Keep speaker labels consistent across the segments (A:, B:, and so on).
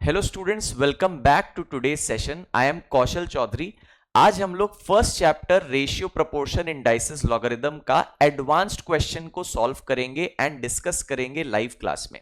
A: Hello students, welcome back to today's session. I am Kaushal Chaudhary. आज हम लोग first chapter ratio proportion indices logarithm का advanced question को solve करेंगे एंड डिस्कस करेंगे लाइव क्लास में।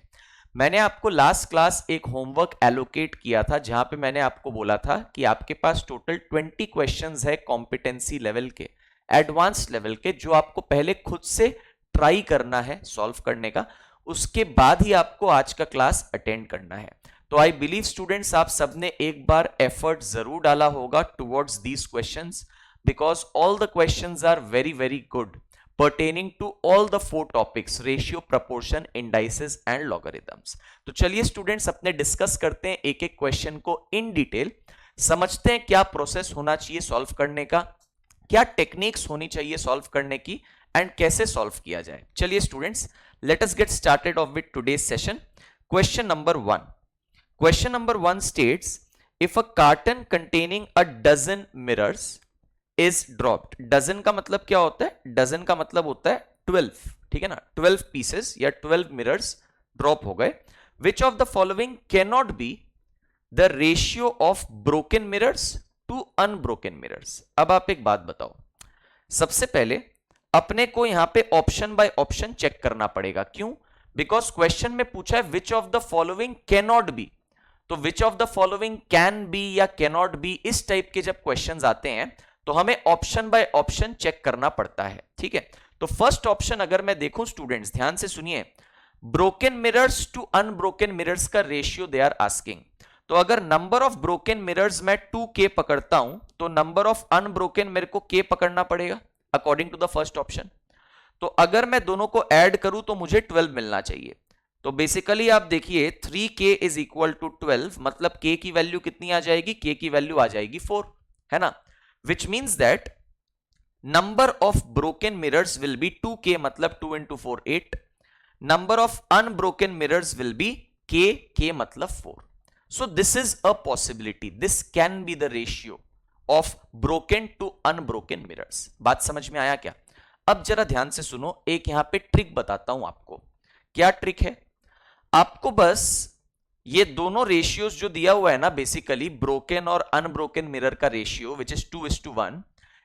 A: मैंने आपको लास्ट क्लास एक होमवर्क एलोकेट किया था जहां पे मैंने आपको बोला था कि आपके पास टोटल 20 क्वेश्चंस है कॉम्पिटेंसी लेवल के, एडवांस्ड लेवल के, जो आपको पहले खुद से ट्राई करना है सॉल्व करने का, उसके बाद ही आपको आज का क्लास अटेंड करना है। तो आई बिलीव स्टूडेंट्स आप सबने एक बार एफर्ट जरूर डाला होगा towards these questions, because all the questions are very very good pertaining to all the four topics ratio, proportion, indices and logarithms। तो चलिए स्टूडेंट्स अपने डिस्कस करते हैं एक एक क्वेश्चन को इन डिटेल, समझते हैं क्या प्रोसेस होना चाहिए सॉल्व करने का, क्या टेक्निक्स होनी चाहिए सॉल्व करने की एंड कैसे सॉल्व किया जाए। चलिए students, let us get started off with today's session. Question number 1। Question number 1 states, if a carton containing a dozen mirrors is dropped। dozen का मतलब क्या होता है? dozen का मतलब होता है 12, ठीक है ना? 12 pieces या 12 mirrors drop हो गए। Which of the following cannot be the ratio of broken mirrors to unbroken mirrors। अब आप एक बात बताओ, सबसे पहले अपने को यहां पे ऑप्शन बाय ऑप्शन चेक करना पड़ेगा। क्यों? बिकॉज क्वेश्चन में पूछा है which of the following cannot be, तो which of the following can be या कैनॉट बी, इस टाइप के जब क्वेश्चंस आते हैं तो हमें ऑप्शन बाय ऑप्शन चेक करना पड़ता है, ठीक है। तो फर्स्ट ऑप्शन अगर मैं देखूं स्टूडेंट्स, ध्यान से सुनिए, broken mirrors to unbroken mirrors का रेशियो दे आर आस्किंग। तो अगर नंबर ऑफ ब्रोकन मिरर्स मैं 2k पकड़ता हूं तो नंबर ऑफ अनब्रोकन मेरे को k पकड़ना पड़ेगा according to the first option. तो अगर मैं दोनों को ऐड करूं तो मुझे 12 मिलना चाहिए। तो बेसिकली आप देखिए 3k इज इक्वल टू 12, मतलब k की वैल्यू कितनी आ जाएगी? k की वैल्यू आ जाएगी 4, है ना? Which means that number of broken mirrors will be 2k, मतलब 2 into 4 8। Number of unbroken mirrors will be k मतलब 4। So this is a possibility, this can be the ratio of broken to unbroken mirrors. बात समझ में आया क्या? अब जरा ध्यान से सुनो, एक यहां पे ट्रिक बताता हूं आपको। क्या ट्रिक है? आपको बस ये दोनों रेशियोज जो दिया हुआ है ना, बेसिकली ब्रोकन और अनब्रोकन मिरर का रेशियो विच इज 2:1,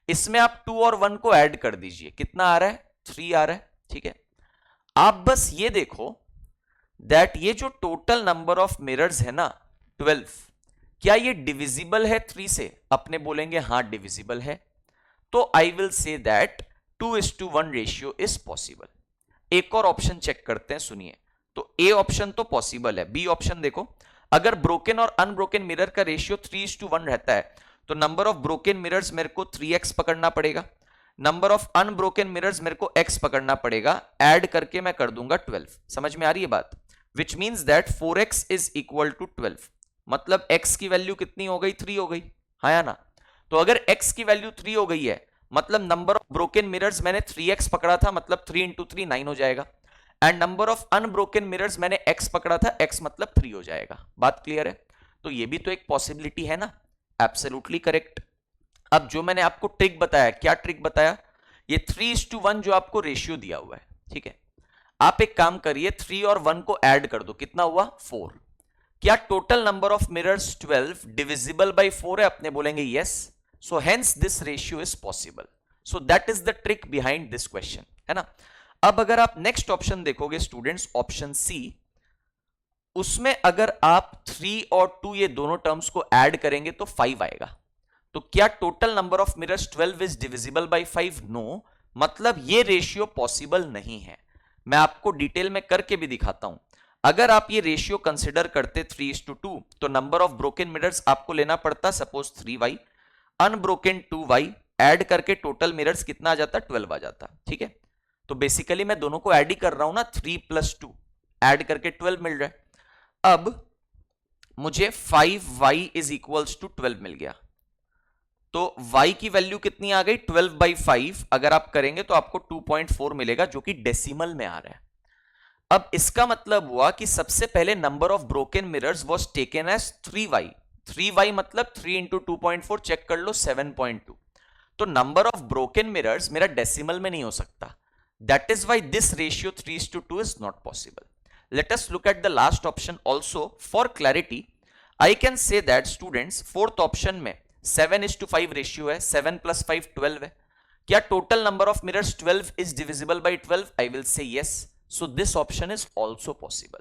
A: इसमें आप 2 और 1 को ऐड कर दीजिए। कितना आ रहा है? 3 आ रहा है, ठीक है। आप बस ये देखो दैट ये जो टोटल नंबर ऑफ मिरर्स है ना 12, क्या ये डिविजिबल है 3 से? अपने बोलेंगे हाँ डिविजिबल है, तो I will say that 2:1 ratio is possible. एक और ऑप्शन चेक करते हैं, सुनिए। तो ए ऑप्शन तो पॉसिबल है, बी ऑप्शन देखो, अगर ब्रोकन और अनब्रोकन मिरर का रेशियो 3:1 रहता है तो नंबर ऑफ ब्रोकन मिरर्स मेरे को 3x पकड़ना पड़ेगा, नंबर ऑफ अनब्रोकन मिरर्स मेरे को x पकड़ना पड़ेगा, ऐड करके मैं कर दूंगा 12। समझ में आ रही है बात? Which means that 4x is equal to 12, मतलब x की वैल्यू कितनी हो गई? 3 हो गई, हाँ या ना? तो अगर x की वैल्यू 3 हो गई है, मतलब नंबर ऑफ ब्रोकन मिरर्स मैंने 3x पकड़ा था, मतलब 3 इंटू 3 9 हो जाएगा, and number of unbroken mirrors मैंने x पकड़ा था, x मतलब 3 हो जाएगा। बात क्लियर है? तो ये भी तो एक पॉसिबिलिटी है ना? Absolutely correct. अब जो मैंने आपको ट्रिक बताया, क्या ट्रिक बताया? ये 3:1 जो आपको रेशियो दिया हुआ है, ठीक है, आप एक काम करिए, 3 और 1 को ऐड कर दो, कितना हुआ? 4। क्या total number of mirrors 12 divisible by 4 है? अपने बोलेंगे yes, so hence this ratio is possible. So that is the trick behind this question, है ना? अब अगर आप नेक्स्ट ऑप्शन देखोगे स्टूडेंट्स, ऑप्शन सी, उसमें अगर आप 3 और 2 ये दोनों टर्म्स को ऐड करेंगे तो 5 आएगा। तो क्या total number of mirrors 12 is divisible by 5? No, मतलब ये रेशियो पॉसिबल नहीं है। मैं आपको डिटेल में करके भी दिखाता हूं। अगर आप ये रेशियो कंसिडर करते 3:2, तो नंबर ऑफ ब्रोकन मिरर्स आपको लेना पड़ता suppose 3y, unbroken 2y, add करके टोटल मिरर्स कितना आ जाता? 12 आ जाता, ठीक है। तो बेसिकली मैं दोनों को ऐड ही कर रहा हूं ना, 3 + 2 ऐड करके 12 मिल रहा है। अब मुझे 5y इज इक्वल्स टू 12 मिल गया, तो y की वैल्यू कितनी आ गई? 12/5 अगर आप करेंगे तो आपको 2.4 मिलेगा, जो कि डेसिमल में आ रहा है। अब इसका मतलब हुआ कि सबसे पहले number of broken mirrors was taken as 3y। 3y मतलब 3 इंटू 2.4, चेक कर लो 7.2। तो नंबर ऑफ ब्रोकन मिरर्स मेरा डेसिमल में नहीं हो सकता, that is why this ratio 3:2 is not possible. Let us look at the last option also for clarity. I can say that students fourth option में 7:5 ratio है, 7 + 5 12 है. क्या total number of mirrors 12 is divisible by 12? I will say yes. So this option is also possible.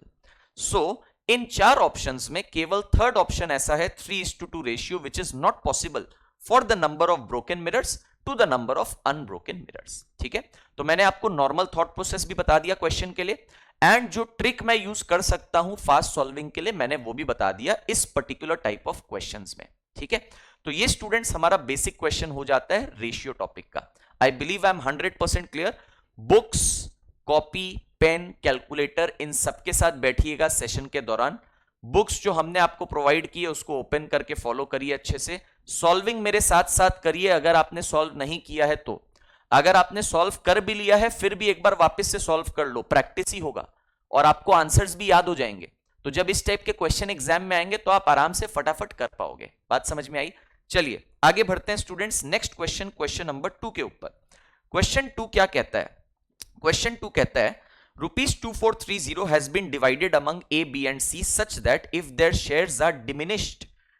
A: So इन चार options में केवल third option ऐसा है 3:2 ratio which is not possible for the number of broken mirrors to the number of unbroken mirrors. ठीक है, तो मैंने आपको नॉर्मल थॉट प्रोसेस भी बता दिया क्वेश्चन के लिए, एंड जो ट्रिक मैं यूज कर सकता हूं फास्ट सॉल्विंग के लिए मैंने वो भी बता दिया इस पर्टिकुलर टाइप ऑफ क्वेश्चंस में. ठीक है, तो ये स्टूडेंट्स हमारा बेसिक क्वेश्चन हो जाता है रेशियो टॉपिक का. I believe I am 100% clear. Books, copy, pen, calculator, इन सबके साथ बैठिएगा सेशन के दौरान. बुक्स जो हमने आपको प्रोवाइड की है उसको ओपन करके फॉलो करिए अच्छे से. सॉल्विंग मेरे साथ साथ करिए अगर आपने सॉल्व नहीं किया है तो. अगर आपने सॉल्व कर भी लिया है फिर भी एक बार वापस से सॉल्व कर लो, प्रैक्टिस ही होगा और आपको आंसर्स भी याद हो जाएंगे. तो जब इस टाइप के क्वेश्चन एग्जाम में आएंगे तो आप आराम से फटाफट कर पाओगे. बात समझ में आई? चलिए आगे बढ़ते हैं students. Next question, question number 2 के ऊपर. क्वेश्चन 2 क्या कहता है? क्वेश्चन 2 कहता है ₹2430 has been divided among A, B and C such that if their shares are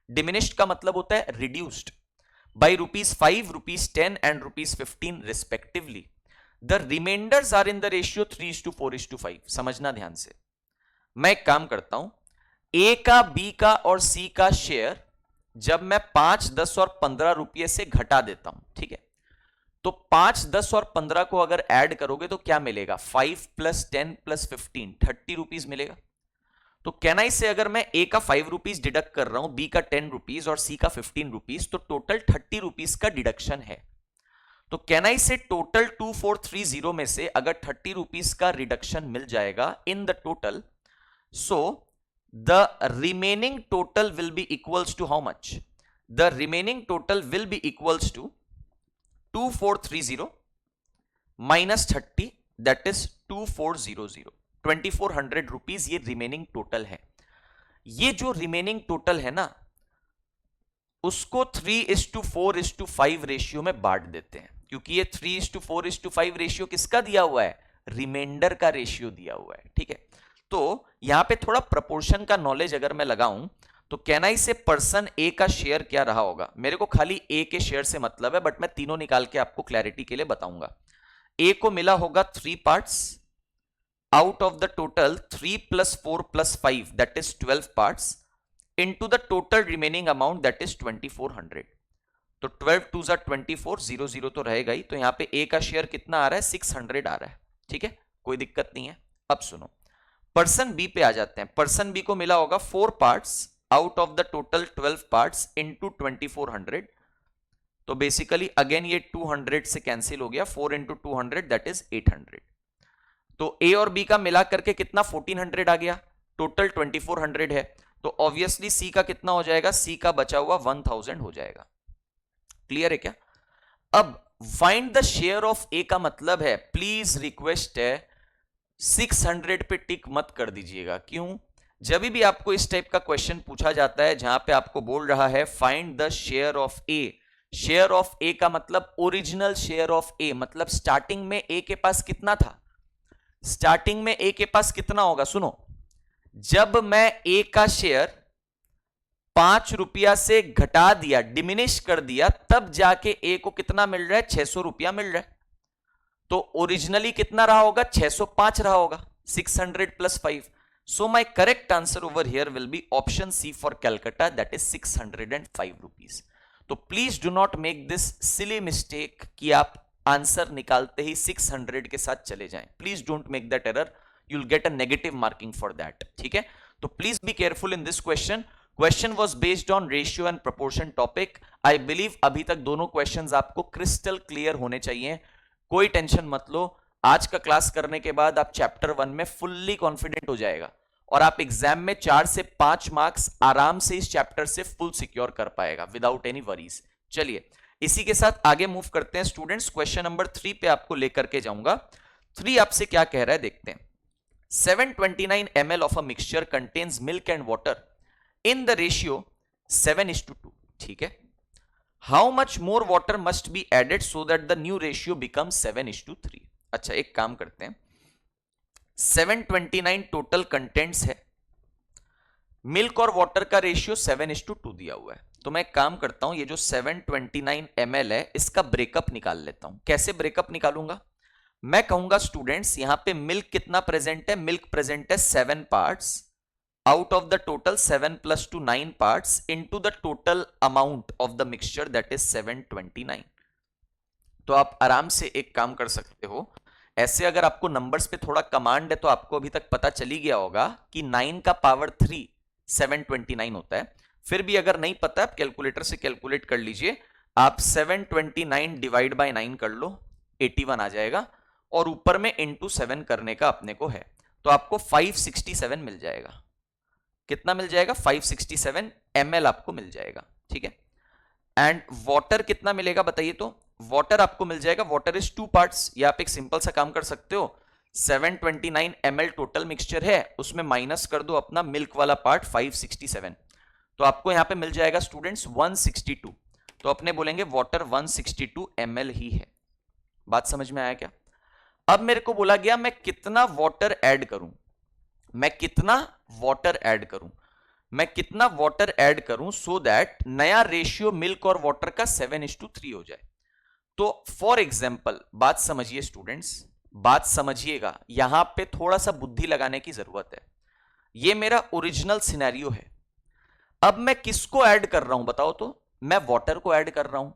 A: diminished का मतलब होता है reduced by ₹5, ₹10 and ₹15 respectively. The remainders are in the ratio 3:4:5. समझना ध्यान से. मैं एक काम करता हूं, A का, B का और C का शेयर जब मैं 5, 10 और 15 रुपये से घटा देता हूं, ठीक है, तो 5, 10 और 15 को अगर ऐड करोगे तो क्या मिलेगा? 5 + 10 + 15 30 रुपीज मिलेगा. तो कैन आई से अगर मैं ए का 5 रुपीज डिडक्ट कर रहा हूं, बी का 10 रुपीज और सी का 15 रुपीज, तो टोटल 30 रुपीज का डिडक्शन है. तो कैन आई से टोटल 2430 में से अगर 30 रुपीज का रिडक्शन मिल जाएगा in the total, so the remaining total will be equals to how much? The remaining total will be equals to 2430 minus 30, that is 2400. 2400 rupees ये रिमेनिंग टोटल है. ये जो रिमेनिंग टोटल है ना उसको 3:4:5 रेशियो में बांट देते हैं, क्योंकि ये 3:4:5 रेशियो किसका दिया हुआ है? रिमाइंडर का रेशियो दिया हुआ है. ठीक है, तो यहां पे थोड़ा प्रपोर्शन का नॉलेज अगर मैं लगाऊं तो कैन आई से पर्सन ए का शेयर क्या रहा होगा? मेरे को खाली ए के शेयर से मतलब है, बट मैं तीनों निकाल के आपको क्लैरिटी के लिए बताऊंगा. ए को मिला होगा 3 parts out of the total 3 + 4 + 5 that is 12 parts into the total remaining amount that is 2400. तो 12 2 ज़ा 24, 0 तो रहेगा ही. तो यहां पे ए का शेयर कितना आ रहा है? 600 आ रहा है. ठीक है, कोई दिक्कत नहीं है. अब सुनो, पर्सन बी पे आ जाते हैं. पर्सन बी को मिला होगा 4 parts out of the total 12 parts into 2400. तो बेसिकली अगेन ये 200 से कैंसिल हो गया. 4 × 200 दैट इज 800. तो ए और बी का मिला करके कितना? 1400 आ गया. टोटल 2400 है. तो ऑब्वियसली सी का कितना हो जाएगा? सी का बचा हुआ 1000 हो जाएगा. क्लियर है क्या? अब find the share of A का मतलब है, प्लीज रिक्वेस्ट है 600 पे टिक मत कर दीजिएगा. क्यों? जब भी आपको इस टाइप का क्वेश्चन पूछा जाता है जहां पे आपको बोल रहा है find the share of A, share of A का मतलब ओरिजिनल शेयर ऑफ ए, मतलब स्टार्टिंग में ए के पास कितना था? स्टार्टिंग में ए के पास कितना होगा? सुनो, जब मैं ए का शेयर 5 रुपया से घटा दिया, डिमिनिश कर दिया, तब जाके ए को कितना मिल रहा है? 600 रुपया मिल रहा है. तो ओरिजिनली कितना रहा होगा? 605 रहा होगा. 600 + 5. So my correct answer over here will be option C for Calcutta, that is 605 rupees. तो please do not make this silly mistake कि आप आंसर निकालते ही 600 के साथ चले जाएं. Please don't make that error, you will get a negative marking for that. ठीक है, तो please be careful in this question. Question was based on ratio and proportion topic. I believe अभी तक दोनों क्वेश्चन आपको क्रिस्टल क्लियर होने चाहिए. कोई टेंशन मत लो, आज का क्लास करने के बाद आप चैप्टर 1 में फुल्ली कॉन्फिडेंट हो जाएगा और आप एग्जाम में 4 से 5 मार्क्स आराम से इस चैप्टर से फुल सिक्योर कर पाएगा विदाउट एनी वरीज. चलिए इसी के साथ आगे मूव करते हैं स्टूडेंट्स. क्वेश्चन नंबर 3 पे आपको लेकर के जाऊंगा. 3 आपसे क्या कह रहा है देखते हैं. 729 ml of a mixture contains milk and water in the ratio 7:2. ठीक है, how much more water must be added so that the new ratio becomes 7:3. अच्छा एक काम करते हैं, 729 टोटल कंटेंट्स है, मिल्क और वाटर का रेशियो 7:2 दिया हुआ है, तो मैं एक काम करता हूं, ये जो 729 ml है इसका ब्रेकअप निकाल लेता हूं। कैसे ब्रेकअप निकालूंगा? मैं कहूंगा स्टूडेंट्स यहां पे मिल्क कितना प्रेजेंट है, मिल्क प्रेजेंट है 7 parts out of the total 7 plus 2 9 parts into the total amount of the mixture that is 729। तो आप आराम से एक काम कर सकते हो, ऐसे अगर आपको नंबर्स पे थोड़ा कमांड है तो आपको अभी तक पता चली गया होगा कि 9 का पावर 3 729 होता है। फिर भी अगर नहीं पता आप कैलकुलेटर से कैलकुलेट कर लीजिए, आप 729 डिवाइड बाय 9 कर लो, 81 आ जाएगा, और ऊपर में इंटू 7 करने का अपने को है, तो आपको 567 मिल जाएगा। कितना मिल जाएगा? 567 ml आपको मिल जाएगा, ठीक है। एंड वाटर कितना मिलेगा बताइए? तो वाटर आपको मिल जाएगा, वाटर इज 2 पार्ट्स, या आप एक सिंपल सा काम कर सकते हो, 729 ml टोटल मिक्सचर है, उसमें माइनस कर दो अपना मिल्क वाला पार्ट 567, तो आपको यहां पे मिल जाएगा स्टूडेंट्स 162। तो अपने बोलेंगे वाटर 162 ml ही है। बात समझ में आया क्या? अब मेरे को बोला गया मैं कितना वाटर ऐड करूं, मैं कितना वाटर ऐड करूं, मैं कितना वाटर ऐड करूं सो दैट नया रेशियो मिल्क और वाटर का 7:3 हो जाए। तो फॉर एग्जाम्पल, बात समझिए स्टूडेंट्स, बात समझिएगा, यहां पे थोड़ा सा बुद्धि लगाने की जरूरत है। ये मेरा ओरिजिनल सिनेरियो है। अब मैं किसको ऐड कर रहा हूं बताओ? तो मैं वाटर को ऐड कर रहा हूं,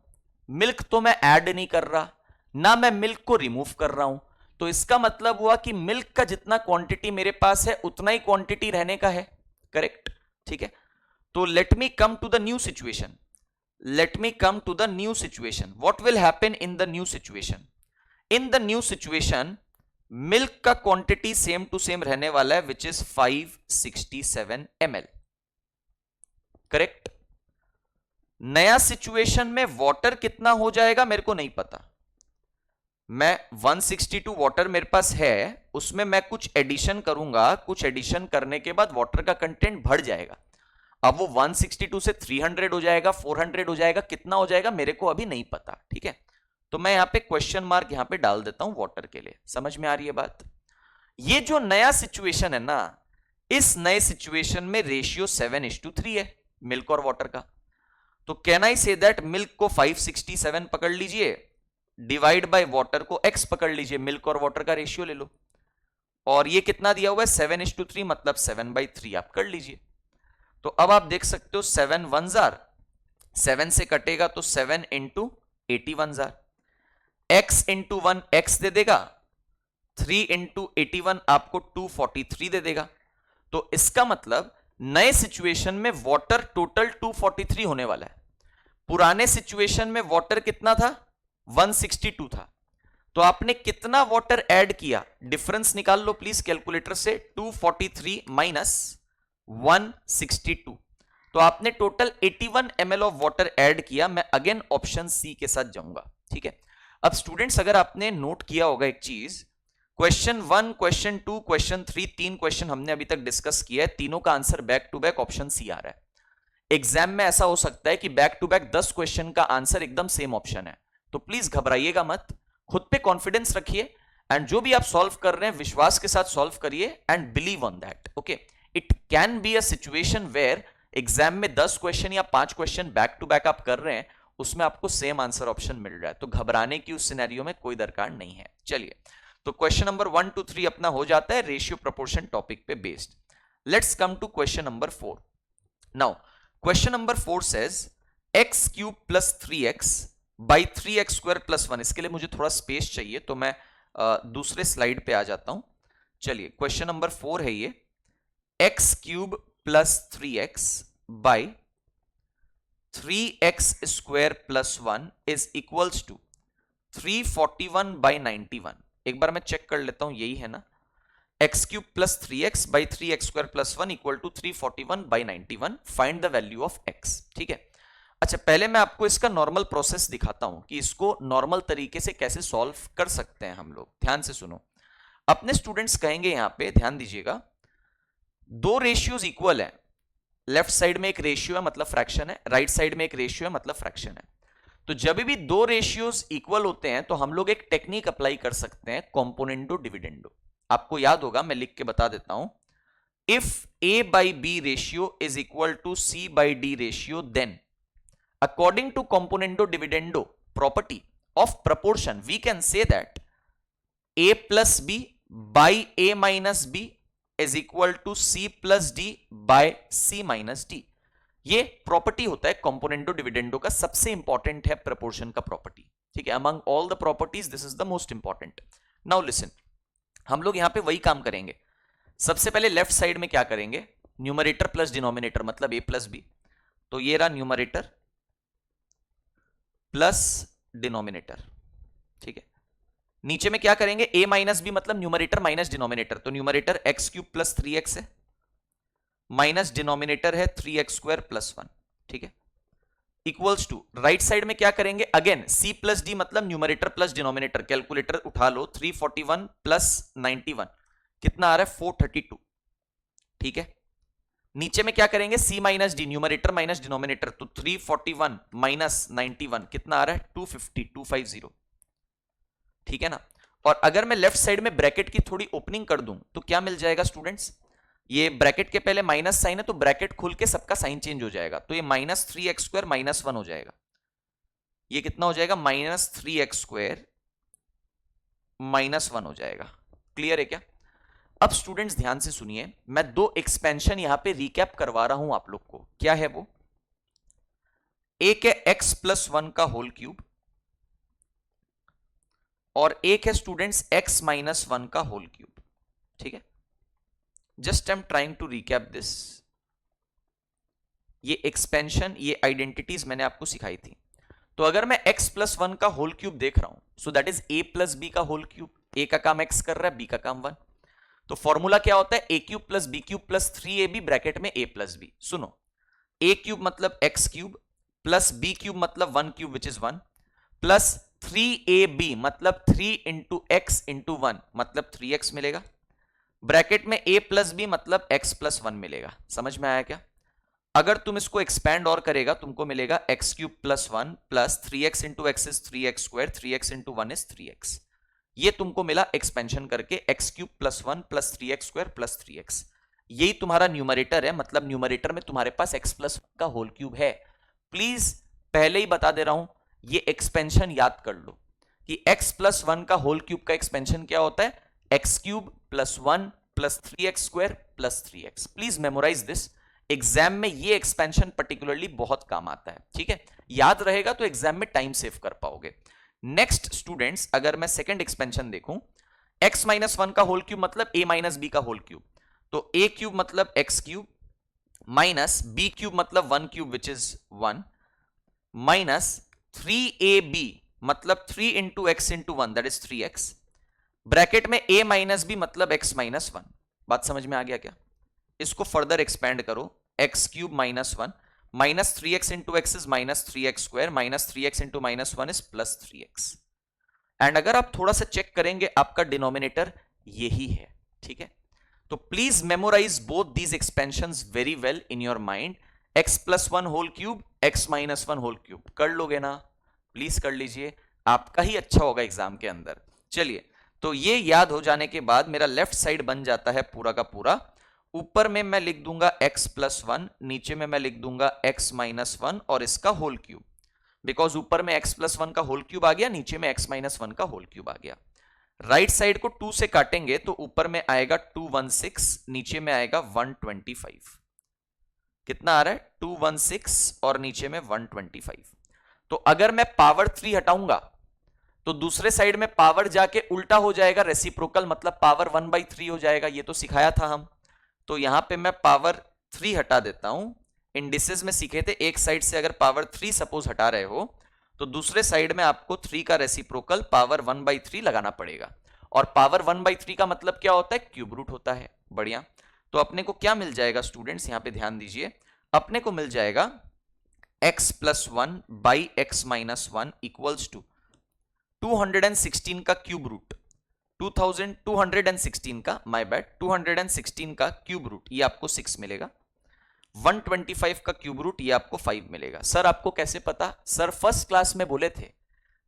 A: मिल्क तो मैं ऐड नहीं कर रहा, ना मैं मिल्क को रिमूव कर रहा हूं। तो इसका मतलब हुआ कि मिल्क का जितना क्वांटिटी मेरे पास है उतना ही क्वांटिटी रहने का है, करेक्ट, ठीक है। तो let me come to the new situation, let me come to the new situation. What will happen in the new situation? In the new situation milk का क्वांटिटी सेम टू सेम रहने वाला है, which is 567 ml, correct. नया situation में water कितना हो जाएगा मेरे को नहीं पता, मैं 162 वाटर मेरे पास है, उसमें मैं कुछ एडिशन करूंगा, कुछ एडिशन करने के बाद वाटर का कंटेंट बढ़ जाएगा। अब वो 162 से 300 हो जाएगा, 400 हो जाएगा, कितना हो जाएगा मेरे को अभी नहीं पता, ठीक है। तो मैं यहां पे क्वेश्चन मार्क यहां पे डाल देता हूं वाटर के लिए। समझ में आ रही है बात? ये जो नया सिचुएशन है ना, इस नए सिचुएशन में रेशियो 7:3 है मिल्क और वाटर का। तो can I say that milk को 567 पकड़ लीजिए, डिवाइड बाय वाटर को x पकड़ लीजिए, मिल्क और वाटर का रेशियो ले लो, और ये कितना दिया हुआ है 7:3, मतलब 7/3 आप कर लीजिए। तो अब आप देख सकते हो 7 1 जार, 7 से कटेगा तो 7 into 81 jar, x into 1 x दे देगा, 3 इंटू 81 आपको 243 दे देगा। तो इसका मतलब नए सिचुएशन में वाटर टोटल 243 होने वाला है। पुराने सिचुएशन में वाटर कितना था? 162 था। तो आपने कितना वाटर ऐड किया, डिफरेंस निकाल लो प्लीज कैलकुलेटर से, 243 माइनस 162, तो आपने total 81 ml of water add किया। मैं अगेन ऑप्शन सी के साथ जाऊंगा, ठीक है। अब स्टूडेंट्स अगर आपने नोट किया होगा एक चीज, क्वेश्चन 1, क्वेश्चन 2, क्वेश्चन 3, 3 क्वेश्चन हमने अभी तक डिस्कस किया है, तीनों का answer back to back option C आ रहा है। एग्जाम में ऐसा हो सकता है कि बैक टू बैक 10 क्वेश्चन का आंसर एकदम सेम ऑप्शन है, तो प्लीज घबराइएगा मत, खुद पे कॉन्फिडेंस रखिए, एंड जो भी आप सॉल्व कर रहे हैं विश्वास के साथ सॉल्व करिए, and believe on that, okay. It can be a situation where exam में 10 क्वेश्चन या 5 क्वेश्चन बैक टू बैक आप कर रहे हैं, उसमें आपको सेम आंसर ऑप्शन मिल रहा है, तो घबराने की उस सिनेरियो में कोई दरकार नहीं है। चलिए, तो क्वेश्चन नंबर 1 2 3 अपना हो जाता है रेशियो प्रोपोर्शन टॉपिक पे based. Let's come to question number 4। Now question number 4 says x cube plus 3x by 3x square plus 1। इसके लिए मुझे थोड़ा स्पेस चाहिए, तो मैं दूसरे स्लाइड पे आ जाता हूं। चलिए, क्वेश्चन नंबर 4 है ये, x cube plus 3x by 3x square plus 1 is equals to 341/91। एक बार मैं चेक कर लेता हूं, यही है ना, x cube plus 3x by 3x square plus 1 equal to 341/91। Find the value of x, ठीक है। अच्छा, पहले मैं आपको इसका नॉर्मल प्रोसेस दिखाता हूं कि इसको नॉर्मल तरीके से कैसे सॉल्व कर सकते हैं हम लोग। ध्यान से सुनो, अपने स्टूडेंट्स कहेंगे यहां पे, ध्यान दीजिएगा, दो रेशियोज इक्वल है, लेफ्ट साइड में एक रेशियो है मतलब फ्रैक्शन है, राइट साइड में एक रेशियो है मतलब फ्रैक्शन है। तो जब भी दो रेशियोज इक्वल होते हैं तो हम लोग एक टेक्निक अप्लाई कर सकते हैं, कॉम्पोनेंडो डिविडेंडो। आपको याद होगा, मैं लिख के बता देता हूं, if a by b ratio is equal to c by d ratio, then according to componendo dividendo property of proportion, we can say that a plus b by a minus b is equal to c plus d by c minus d. ये property होता है कंपोनेंटो dividendo का, सबसे important है proportion का property, ठीक है। Among all the properties this is the most important. Now listen, हम लोग यहां पे वही काम करेंगे। सबसे पहले लेफ्ट साइड में क्या करेंगे, न्यूमरेटर प्लस डिनोमिनेटर मतलब a प्लस बी, तो ये रहा न्यूमरेटर प्लस डिनोमिनेटर, ठीक है। नीचे में क्या करेंगे, a माइनस बी मतलब न्यूमरेटर माइनस डिनोमिनेटर, तो numerator x cube plus 3x है, माइनस डिनोमिनेटर है 3x स्क्वायर प्लस 1, ठीक है, इक्वल्स टू राइट साइड में क्या करेंगे, अगेन c प्लस डी मतलब न्यूमरेटर प्लस डिनोमिनेटर, कैलकुलेटर उठा लो, 341 प्लस 91 कितना आ रहा है 432, ठीक है। नीचे में क्या करेंगे, c minus D numerator minus denominator, तो 341 माइनस 91 कितना आ रहा है 250, ठीक है ना। और अगर मैं लेफ्ट साइड में ब्रैकेट की थोड़ी ओपनिंग कर दूं तो क्या मिल जाएगा स्टूडेंट्स, ये ब्रैकेट के पहले माइनस साइन है तो ब्रैकेट खुल के सबका साइन चेंज हो जाएगा, तो ये माइनस 3x स्क्वायर माइनस 1 हो जाएगा, ये कितना हो जाएगा माइनस 3x स्क्वायर माइनस 1 हो जाएगा। क्लियर है क्या। अब स्टूडेंट्स ध्यान से सुनिए, मैं दो एक्सपेंशन यहां पे रिकैप करवा रहा हूं आप लोग को, क्या है वो, एक है x प्लस 1 का होल क्यूब और एक है स्टूडेंट्स x माइनस 1 का होल क्यूब, ठीक है। Just I am trying to recap this, ये एक्सपेंशन ये आइडेंटिटीज मैंने आपको सिखाई थी। तो अगर मैं x प्लस 1 का होल क्यूब देख रहा हूं, so that is a plus B का होल क्यूब, a का काम x कर रहा है, b का काम 1, तो फॉर्मूला क्या होता है, a cube plus B cube plus 3ab bracket में a प्लस बी। सुनो, a क्यूब मतलब x cube plus b cube मतलब 1 cube which is 1 plus 3ab मतलब 3 इंटू x इंटू 1 मतलब 3x मिलेगा, ब्रैकेट में a प्लस बी मतलब x plus 1 मिलेगा। समझ में आया क्या। अगर तुम इसको एक्सपैंड और करेगा तुमको मिलेगा x cube plus 1 plus 3x into x is 3x square, 3x into 1 is 3x। ये तुमको मिला एक्सपेंशन करके x cube plus 1 plus 3x square plus 3x। यही तुम्हारा न्यूमरेटर है, मतलब न्यूमरेटर में तुम्हारे पास x प्लस 1 का होल क्यूब है। प्लीज पहले ही बता दे रहा हूं, ये एक्सपेंशन याद कर लो कि x प्लस 1 का होल क्यूब का एक्सपेंशन क्या होता है, x cube plus 1 plus 3x square plus 3x। Please memorize this, exam में ये एक्सपेंशन पर्टिकुलरली बहुत काम आता है, ठीक है। याद रहेगा तो एग्जाम में टाइम सेव कर पाओगे। नेक्स्ट स्टूडेंट्स, अगर मैं सेकंड एक्सपेंशन देखूं, x माइनस 1 का होल क्यूब मतलब a माइनस बी का होल क्यूब, तो a क्यूब मतलब x cube minus b cube मतलब 1 cube which is 1 minus 3ab मतलब 3 into x into 1 that is 3x, bracket में a माइनस बी मतलब x minus 1। बात समझ में आ गया क्या। इसको फर्दर एक्सपेंड करो, x cube minus 1 minus 3x into x is minus 3x square minus 3x into minus 1 is plus 3x। And अगर आप थोड़ा सा चेक करेंगे आपका डिनोमिनेटर यही है, ठीक है। तो please memorize both these expansions very well in your mind, x plus 1 whole cube x minus 1 whole cube, कर लोगे ना, प्लीज कर लीजिए, आपका ही अच्छा होगा एग्जाम के अंदर। चलिए, तो ये याद हो जाने के बाद मेरा लेफ्ट साइड बन जाता है पूरा का पूरा, ऊपर में मैं लिख दूंगा x प्लस 1, नीचे में मैं लिख दूंगा x माइनस 1 और इसका होल क्यूब, बिकॉज ऊपर में x प्लस 1 का होल क्यूब आ गया, नीचे में x माइनस 1 का होल क्यूब आ गया। राइट साइड को 2 से काटेंगे तो ऊपर में आएगा 216, नीचे में आएगा 125। कितना आ रहा है 216 और नीचे में 125। तो अगर मैं पावर 3 हटाऊंगा तो दूसरे साइड में पावर जाके उल्टा हो जाएगा, रेसिप्रोकल मतलब पावर 1/3 हो जाएगा, ये तो सिखाया था हम। तो यहां पे मैं पावर 3 हटा देता हूं, इंडिसेस में सीखे थे एक साइड से अगर पावर 3 सपोज हटा रहे हो तो दूसरे साइड में आपको 3 का रेसिप्रोकल पावर 1/3 लगाना पड़ेगा, और पावर 1/3 का मतलब क्या होता है, क्यूब रूट होता है। बढ़िया, तो अपने को क्या मिल जाएगा स्टूडेंट्स, यहां पे ध्यान दीजिए, अपने को मिल जाएगा x plus 1 by X minus 1 equals to 216 का क्यूब रूट, 2216 का, माय बैड, 216 का क्यूब रूट ये आपको 6 मिलेगा, 125 का क्यूब रूट ये आपको 5 मिलेगा। सर आपको कैसे पता, सर फर्स्ट क्लास में बोले थे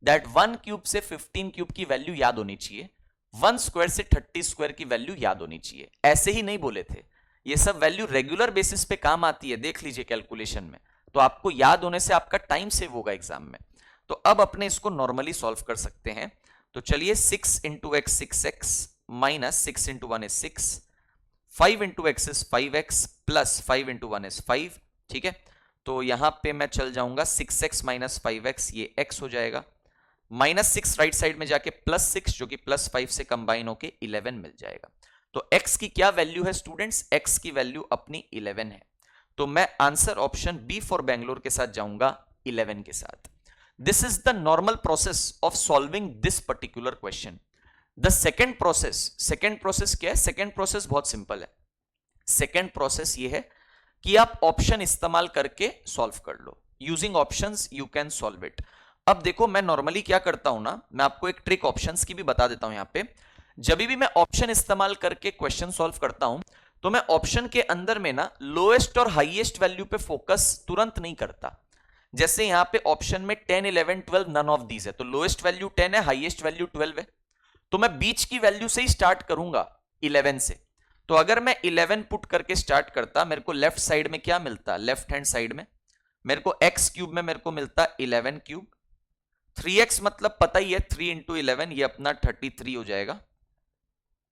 A: दैट 1 क्यूब से 15 क्यूब की वैल्यू याद होनी चाहिए, 1 स्क्वायर से 30 स्क्वायर की वैल्यू याद होनी चाहिए। ऐसे ही नहीं बोले थे, ये सब वैल्यू रेगुलर बेसिस पे काम आती है, देख लीजिए कैलकुलेशन में, तो आपको याद होने से आपका टाइम सेव होगा एग्जाम में। तो अब अपने इसको नॉर्मली सॉल्व कर सकते हैं। तो चलिए 6 into x 6x minus 6 into 1 is 6, 5 into x is 5x plus 5 into 1 is 5। ठीक है, तो यहां पे मैं चल जाऊंगा 6x माइनस 5x, ये x हो जाएगा, माइनस 6 राइट साइड में जाके प्लस 6 जो कि प्लस 5 से कंबाइन होके 11 मिल जाएगा। तो x की क्या वैल्यू है स्टूडेंट्स, x की वैल्यू अपनी 11 है। तो मैं answer option B for Bangalore के साथ जाऊंगा 11 के साथ। This is the normal process of solving this particular question. The second process क्या है? सेकेंड प्रोसेस बहुत सिंपल है। सेकेंड प्रोसेस ये है कि आप ऑप्शन इस्तेमाल करके सॉल्व कर लो, using options you can solve it. अब देखो मैं नॉर्मली क्या करता हूं ना, मैं आपको एक ट्रिक ऑप्शंस की भी बता देता हूं। यहां पे जब भी मैं ऑप्शन इस्तेमाल करके क्वेश्चन सॉल्व करता हूं तो मैं ऑप्शन के अंदर में ना लोएस्ट और हाईएस्ट वैल्यू पे फोकस तुरंत नहीं करता। जैसे यहां पे ऑप्शन में 10 11 12 नन ऑफ दीज है, तो लोएस्ट वैल्यू 10 है, हाईएस्ट वैल्यू 12 है, तो मैं बीच की वैल्यू से ही स्टार्ट करूंगा 11 से। तो अगर मैं 11 पुट करके स्टार्ट करता, मेरे को लेफ्ट साइड में क्या मिलता, लेफ्ट हैंड साइड में मेरे को एक्स क्यूब में मेरे को मिलता 11 क्यूब, 3x मतलब पता ही है 3 इंटू 11 ये अपना 33 हो जाएगा,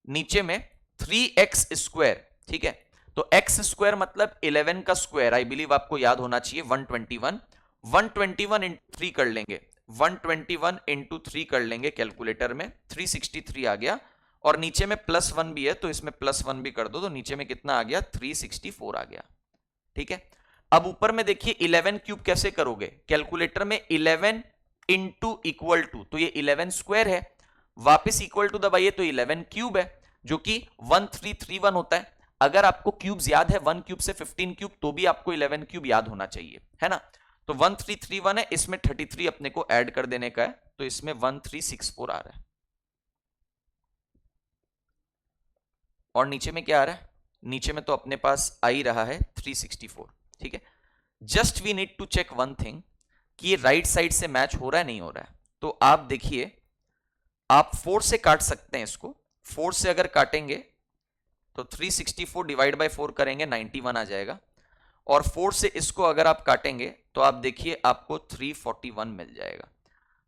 A: नीचे में 3x स्क्वायर। ठीक है, तो x स्क्वायर मतलब 11 का स्क्वायर, आई बिलीव आपको याद होना चाहिए 121, 121 इंटू 3 कर लेंगे, 121 इंटू 3 कर लेंगे कैलकुलेटर में, 363 आ गया, और नीचे में प्लस 1 भी है तो इसमें प्लस 1 भी कर दो, तो नीचे में कितना आ गया 364 आ गया। ठीक है, अब ऊपर में देखिए 11 क्यूब कैसे करोगे, कैलकुलेटर में 11 इंटू इक्वल टू, तो ये 11 स्क्वायर है, वापस इक्वल टू दबाइए तो 11 क्यूब है जो कि 1331 होता है। अगर आपको क्यूब्स याद है 1 क्यूब से 15 क्यूब, तो भी आपको 11 क्यूब याद होना चाहिए, है ना। तो 1331 है, इसमें 33 अपने को ऐड कर देने का है, तो इसमें 1364 आ रहा है। और नीचे में क्या आ रहा है, नीचे में तो अपने पास आ ही रहा है 364। ठीक है, just we need to check one thing कि ये राइट साइड से मैच हो रहा है नहीं हो रहा है। तो आप देखिए, आप 4 से काट सकते हैं इसको, 4 से अगर काटेंगे तो 364 डिवाइड बाय 4 करेंगे 91 आ जाएगा, और 4 से इसको अगर आप काटेंगे तो आप देखिए आपको 341 मिल जाएगा।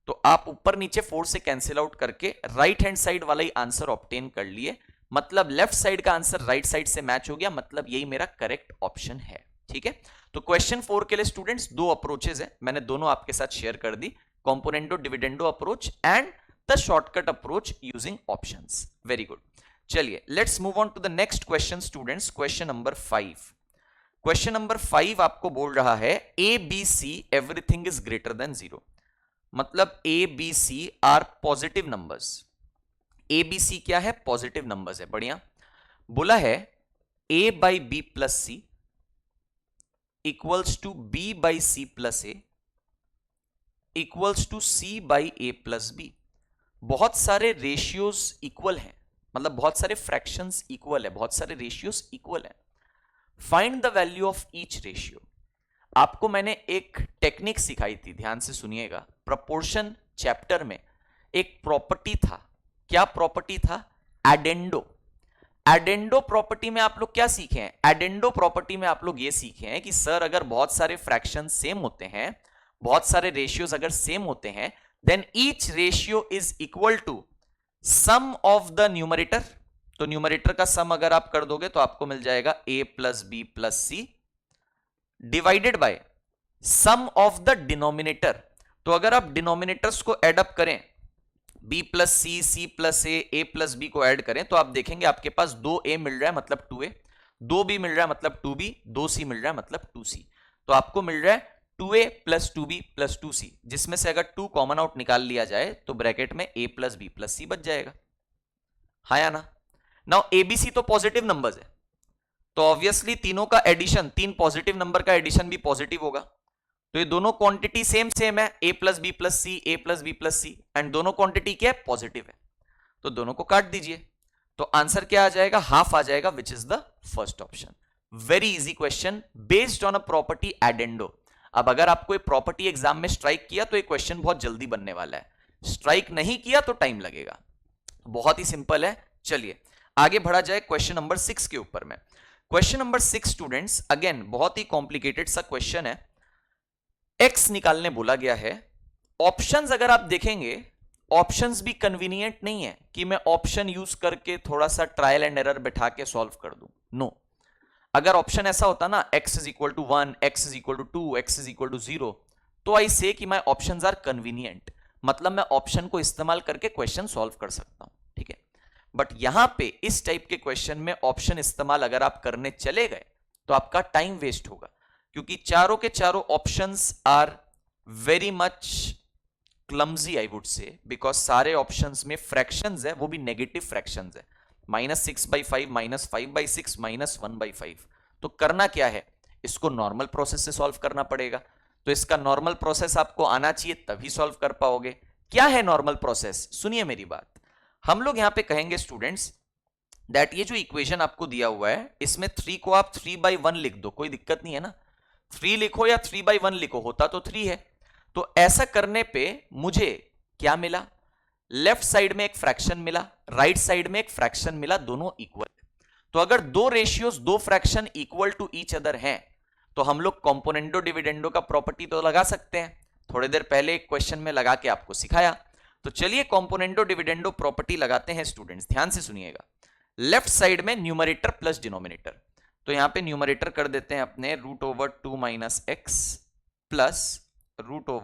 A: तो आप ऊपर नीचे 4 से कैंसिल आउट करके राइट हैंड साइड वाला ही आंसर ऑब्टेन कर लिए, मतलब लेफ्ट साइड का आंसर राइट साइड से मैच हो गया, मतलब यही मेरा करेक्ट ऑप्शन है। ठीक है, तो क्वेश्चन 4 के लिए स्टूडेंट्स दो अप्रोचेस है, मैंने दोनों आपके साथ शेयर कर दी, componendo dividendo approach and the shortcut approach using options. Very good, चलिए let's move on to the next question students, question number 5। Question number 5 आपको बोल रहा है A B C everything is greater than 0, मतलब A B C are positive numbers. A B C क्या है, positive numbers है, बढ़िया। बोला है A by B plus C equals to B by C plus A equals to C by A plus B. बहुत सारे ratios equal हैं, मतलब बहुत सारे फ्रैक्शंस इक्वल है, बहुत सारे रेशियोज इक्वल है। Find the value of each ratio. आपको मैंने एक टेक्निक सिखाई थी, ध्यान से सुनिएगा। प्रोपोर्शन चैप्टर में एक प्रॉपर्टी था, क्या प्रॉपर्टी था, एडेंडो। एडेंडो प्रॉपर्टी में आप लोग क्या सीखे हैं, एडेंडो प्रॉपर्टी में आप लोग ये सीखे हैं कि सर अगर बहुत सारे फ्रैक्शन सेम होते हैं, बहुत सारे रेशियोज अगर सेम होते हैं, then each ratio is equal to sum of the numerator. तो न्यूमरेटर का सम अगर आप कर दोगे तो आपको मिल जाएगा a plus B plus C divided by sum of the denominator. तो अगर आप डिनोमिनेटर्स को एडअप करें, b plus C, C plus A plus B को ऐड करें, तो आप देखेंगे आपके पास 2a मिल रहा है मतलब 2a, 2b मिल रहा है मतलब 2b, 2c मिल रहा है मतलब 2c। तो आपको मिल रहा है 2a plus 2b plus 2c, जिसमें से अगर 2 कॉमन आउट निकाल लिया जाए तो ब्रैकेट में a plus B plus C बच जाएगा, हाँ या ना। नाउ एबीसी तो पॉजिटिव नंबर्स है, तो ऑब्वियसली तीनों का एडिशन, तीन पॉजिटिव नंबर का एडिशन भी पॉजिटिव होगा। तो ये दोनों क्वांटिटी सेम है, a plus B plus C, A plus B plus C, and दोनों क्वांटिटी क्या है, पॉजिटिव है। तो दोनों को काट दीजिए, तो आंसर क्या आ जाएगा, हाफ आ जाएगा, which is the first option. Very easy question based on a property addendo. अब अगर आपको प्रॉपर्टी एग्जाम में स्ट्राइक किया तो ये क्वेश्चन बहुत जल्दी बनने वाला है, स्ट्राइक नहीं किया तो टाइम लगेगा। बहुत ही सिंपल है, चलिए आगे बढ़ा जाए क्वेश्चन नंबर 6 के ऊपर में। क्वेश्चन नंबर 6 स्टूडेंट्स, अगेन बहुत ही कॉम्प्लिकेटेड सा क्वेश्चन है। एक्स निकालने बोला गया है। ऑप्शंस अगर आप देखेंगे, ऑप्शंस भी कन्वीनियंट नहीं है कि मैं ऑप्शन यूज करके थोड़ा सा ट्रायल एंड एरर बैठा के सॉल्व कर दूं। नो, अगर ऑप्शन ऐसा होता ना x is equal to 1, x is equal to 2, x is equal to 0, तो आई से कि माय ऑप्शंस आर कन्वीनियंट, मतलब मैं ऑप्शन को इस्तेमाल करके क्वेश्चन सॉल्व कर सकता हूं, ठीक है। बट यहां पे इस टाइप के क्वेश्चन में ऑप्शन इस्तेमाल अगर आप करने चले गए तो आपका टाइम वेस्ट होगा, क्योंकि चारों के चारों options are very much clumsy I would say, because सारे ऑप्शंस में फ्रैक्शंस है, वो भी नेगेटिव फ्रैक्शंस है, -6/5, -5/6, -1/5। तो करना क्या है, इसको नॉर्मल प्रोसेस से सॉल्व करना पड़ेगा। तो इसका नॉर्मल प्रोसेस आपको आना चाहिए, तभी सॉल्व कर पाओगे। क्या है नॉर्मल प्रोसेस, सुनिए मेरी बात। हम लोग यहां पे कहेंगे स्टूडेंट्स दैट ये जो इक्वेशन आपको दिया हुआ है, इसमें 3 को आप 3/1 लिख दो, कोई दिक्कत नहीं है ना। 3 लिखो या 3/1 लिखो, होता तो 3 है। तो ऐसा करने पे मुझे क्या मिला, लेफ्ट साइड में एक फ्रैक्शन मिला, राइट साइड में एक फ्रैक्शन मिला, दोनों इक्वल। तो अगर दो रेशियोज, दो fraction equal to each other हैं, तो हम लोग कॉम्पोनेंटो डिविडेंडो का प्रॉपर्टी तो लगा सकते हैं। थोड़ी देर पहले एक क्वेश्चन में लगा के आपको सिखाया। तो चलिए कॉम्पोनेंटो डिविडेंडो प्रॉपर्टी लगाते हैं स्टूडेंट्स, ध्यान से सुनिएगा। लेफ्ट साइड में न्यूमरेटर प्लस डिनोमिनेटर, तो यहां पे न्यूमरेटर कर देते हैं अपने √2 - x plus √2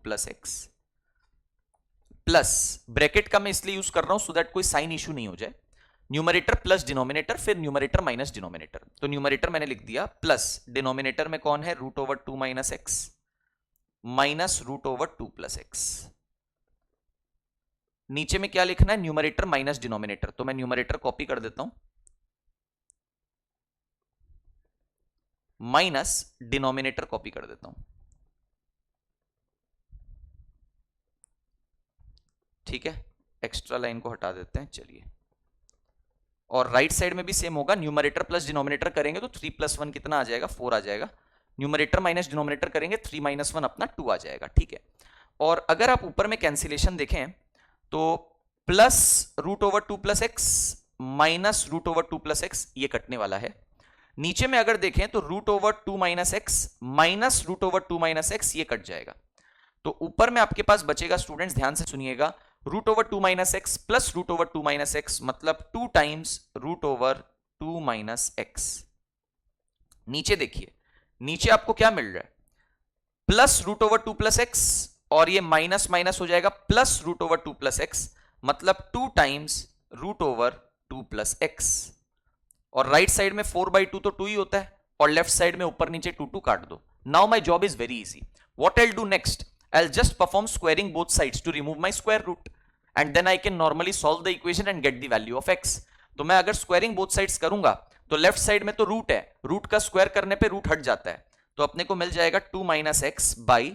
A: + x, plus bracket का मैं इसलिए यूज कर रहा हूं सो दैट कोई साइन इशू नहीं हो जाए। न्यूमरेटर प्लस डिनोमिनेटर, फिर न्यूमरेटर माइनस डिनोमिनेटर। तो न्यूमरेटर मैंने लिख दिया प्लस, डिनोमिनेटर में कौन है, √2 - x माइनस √2 + x। नीचे में क्या लिखना है, न्यूमरेटर माइनस डिनोमिनेटर। तो मैं न्यूमरेटर कॉपी कर देता हूं, माइनस डिनोमिनेटर कॉपी कर देता हूं, ठीक है। एक्स्ट्रा लाइन को हटा देते हैं, चलिए। और राइट साइड में भी सेम होगा, न्यूमरेटर प्लस डिनोमिनेटर करेंगे तो 3 + 1 कितना आ जाएगा, 4 आ जाएगा। न्यूमरेटर माइनस डिनोमिनेटर करेंगे 3 - 1 अपना 2 आ जाएगा, ठीक है। और अगर आप ऊपर में कैंसिलेशन देखें तो प्लस √2 + x माइनस √2 + x ये कटने वाला है। नीचे में अगर देखें तो √2 - x माइनस √2 - x ये कट जाएगा। तो ऊपर में आपके पास बचेगा स्टूडेंट्स, ध्यान से सुनिएगा, √2 - x प्लस √2 - x, मतलब 2 टाइम्स √2 - x। नीचे देखिए, नीचे आपको क्या मिल रहा है, प्लस √2 + x, और ये माइनस माइनस हो जाएगा प्लस √2 + x, मतलब 2 टाइम्स √2 + x। और राइट साइड में 4/2 तो 2 ही होता है, और लेफ्ट साइड में ऊपर नीचे 2 काट दो। Now my job is very easy. What I will do next, I'll just perform squaring both sides to remove my square root, and then I can normally solve the equation and get the value of x. तो मैं अगर squaring both sides करूंगा तो left side में तो root है, root का square करने पे रूट हट जाता है, तो अपने को मिल जाएगा 2 - x by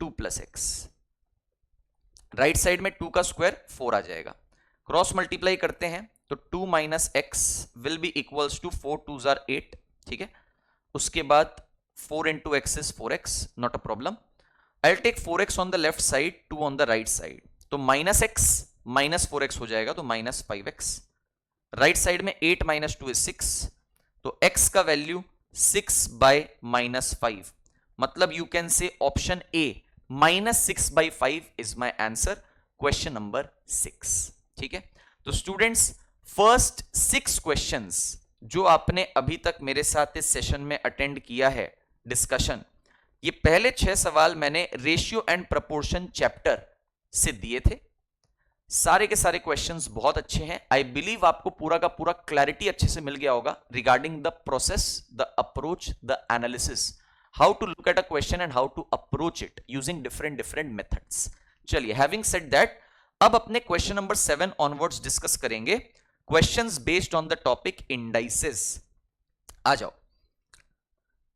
A: 2 + x। Right side में 2 का स्क्वायर 4 आ जाएगा, क्रॉस मल्टीप्लाई करते हैं तो 2 - x will be equals to 4 × 2 = 8, ठीक है। उसके बाद 4 × x is 4x, not a problem. I'll take 4x on the left side, 2 on the right side. तो -x - 4x हो जाएगा, तो -5x। राइट साइड में 8 - 2 is 6, तो x का वैल्यू 6/-5, मतलब you can say option A -6/5 is my answer, question number 6, ठीक है। तो स्टूडेंट्स, फर्स्ट 6 क्वेश्चंस जो आपने अभी तक मेरे साथ इस सेशन में अटेंड किया है डिस्कशन, ये पहले 6 सवाल मैंने रेशियो एंड प्रपोर्शन चैप्टर से दिए थे। सारे के सारे क्वेश्चंस बहुत अच्छे हैं। आई बिलीव आपको पूरा का पूरा क्लैरिटी अच्छे से मिल गया होगा regarding the process, the approach, the analysis, how to look at a question and how to approach it using different methods. चलिए, हैविंग सेड दैट, अब अपने क्वेश्चन नंबर 7 ऑनवर्ड्स डिस्कस करेंगे, questions based on the topic indices. आ जाओ,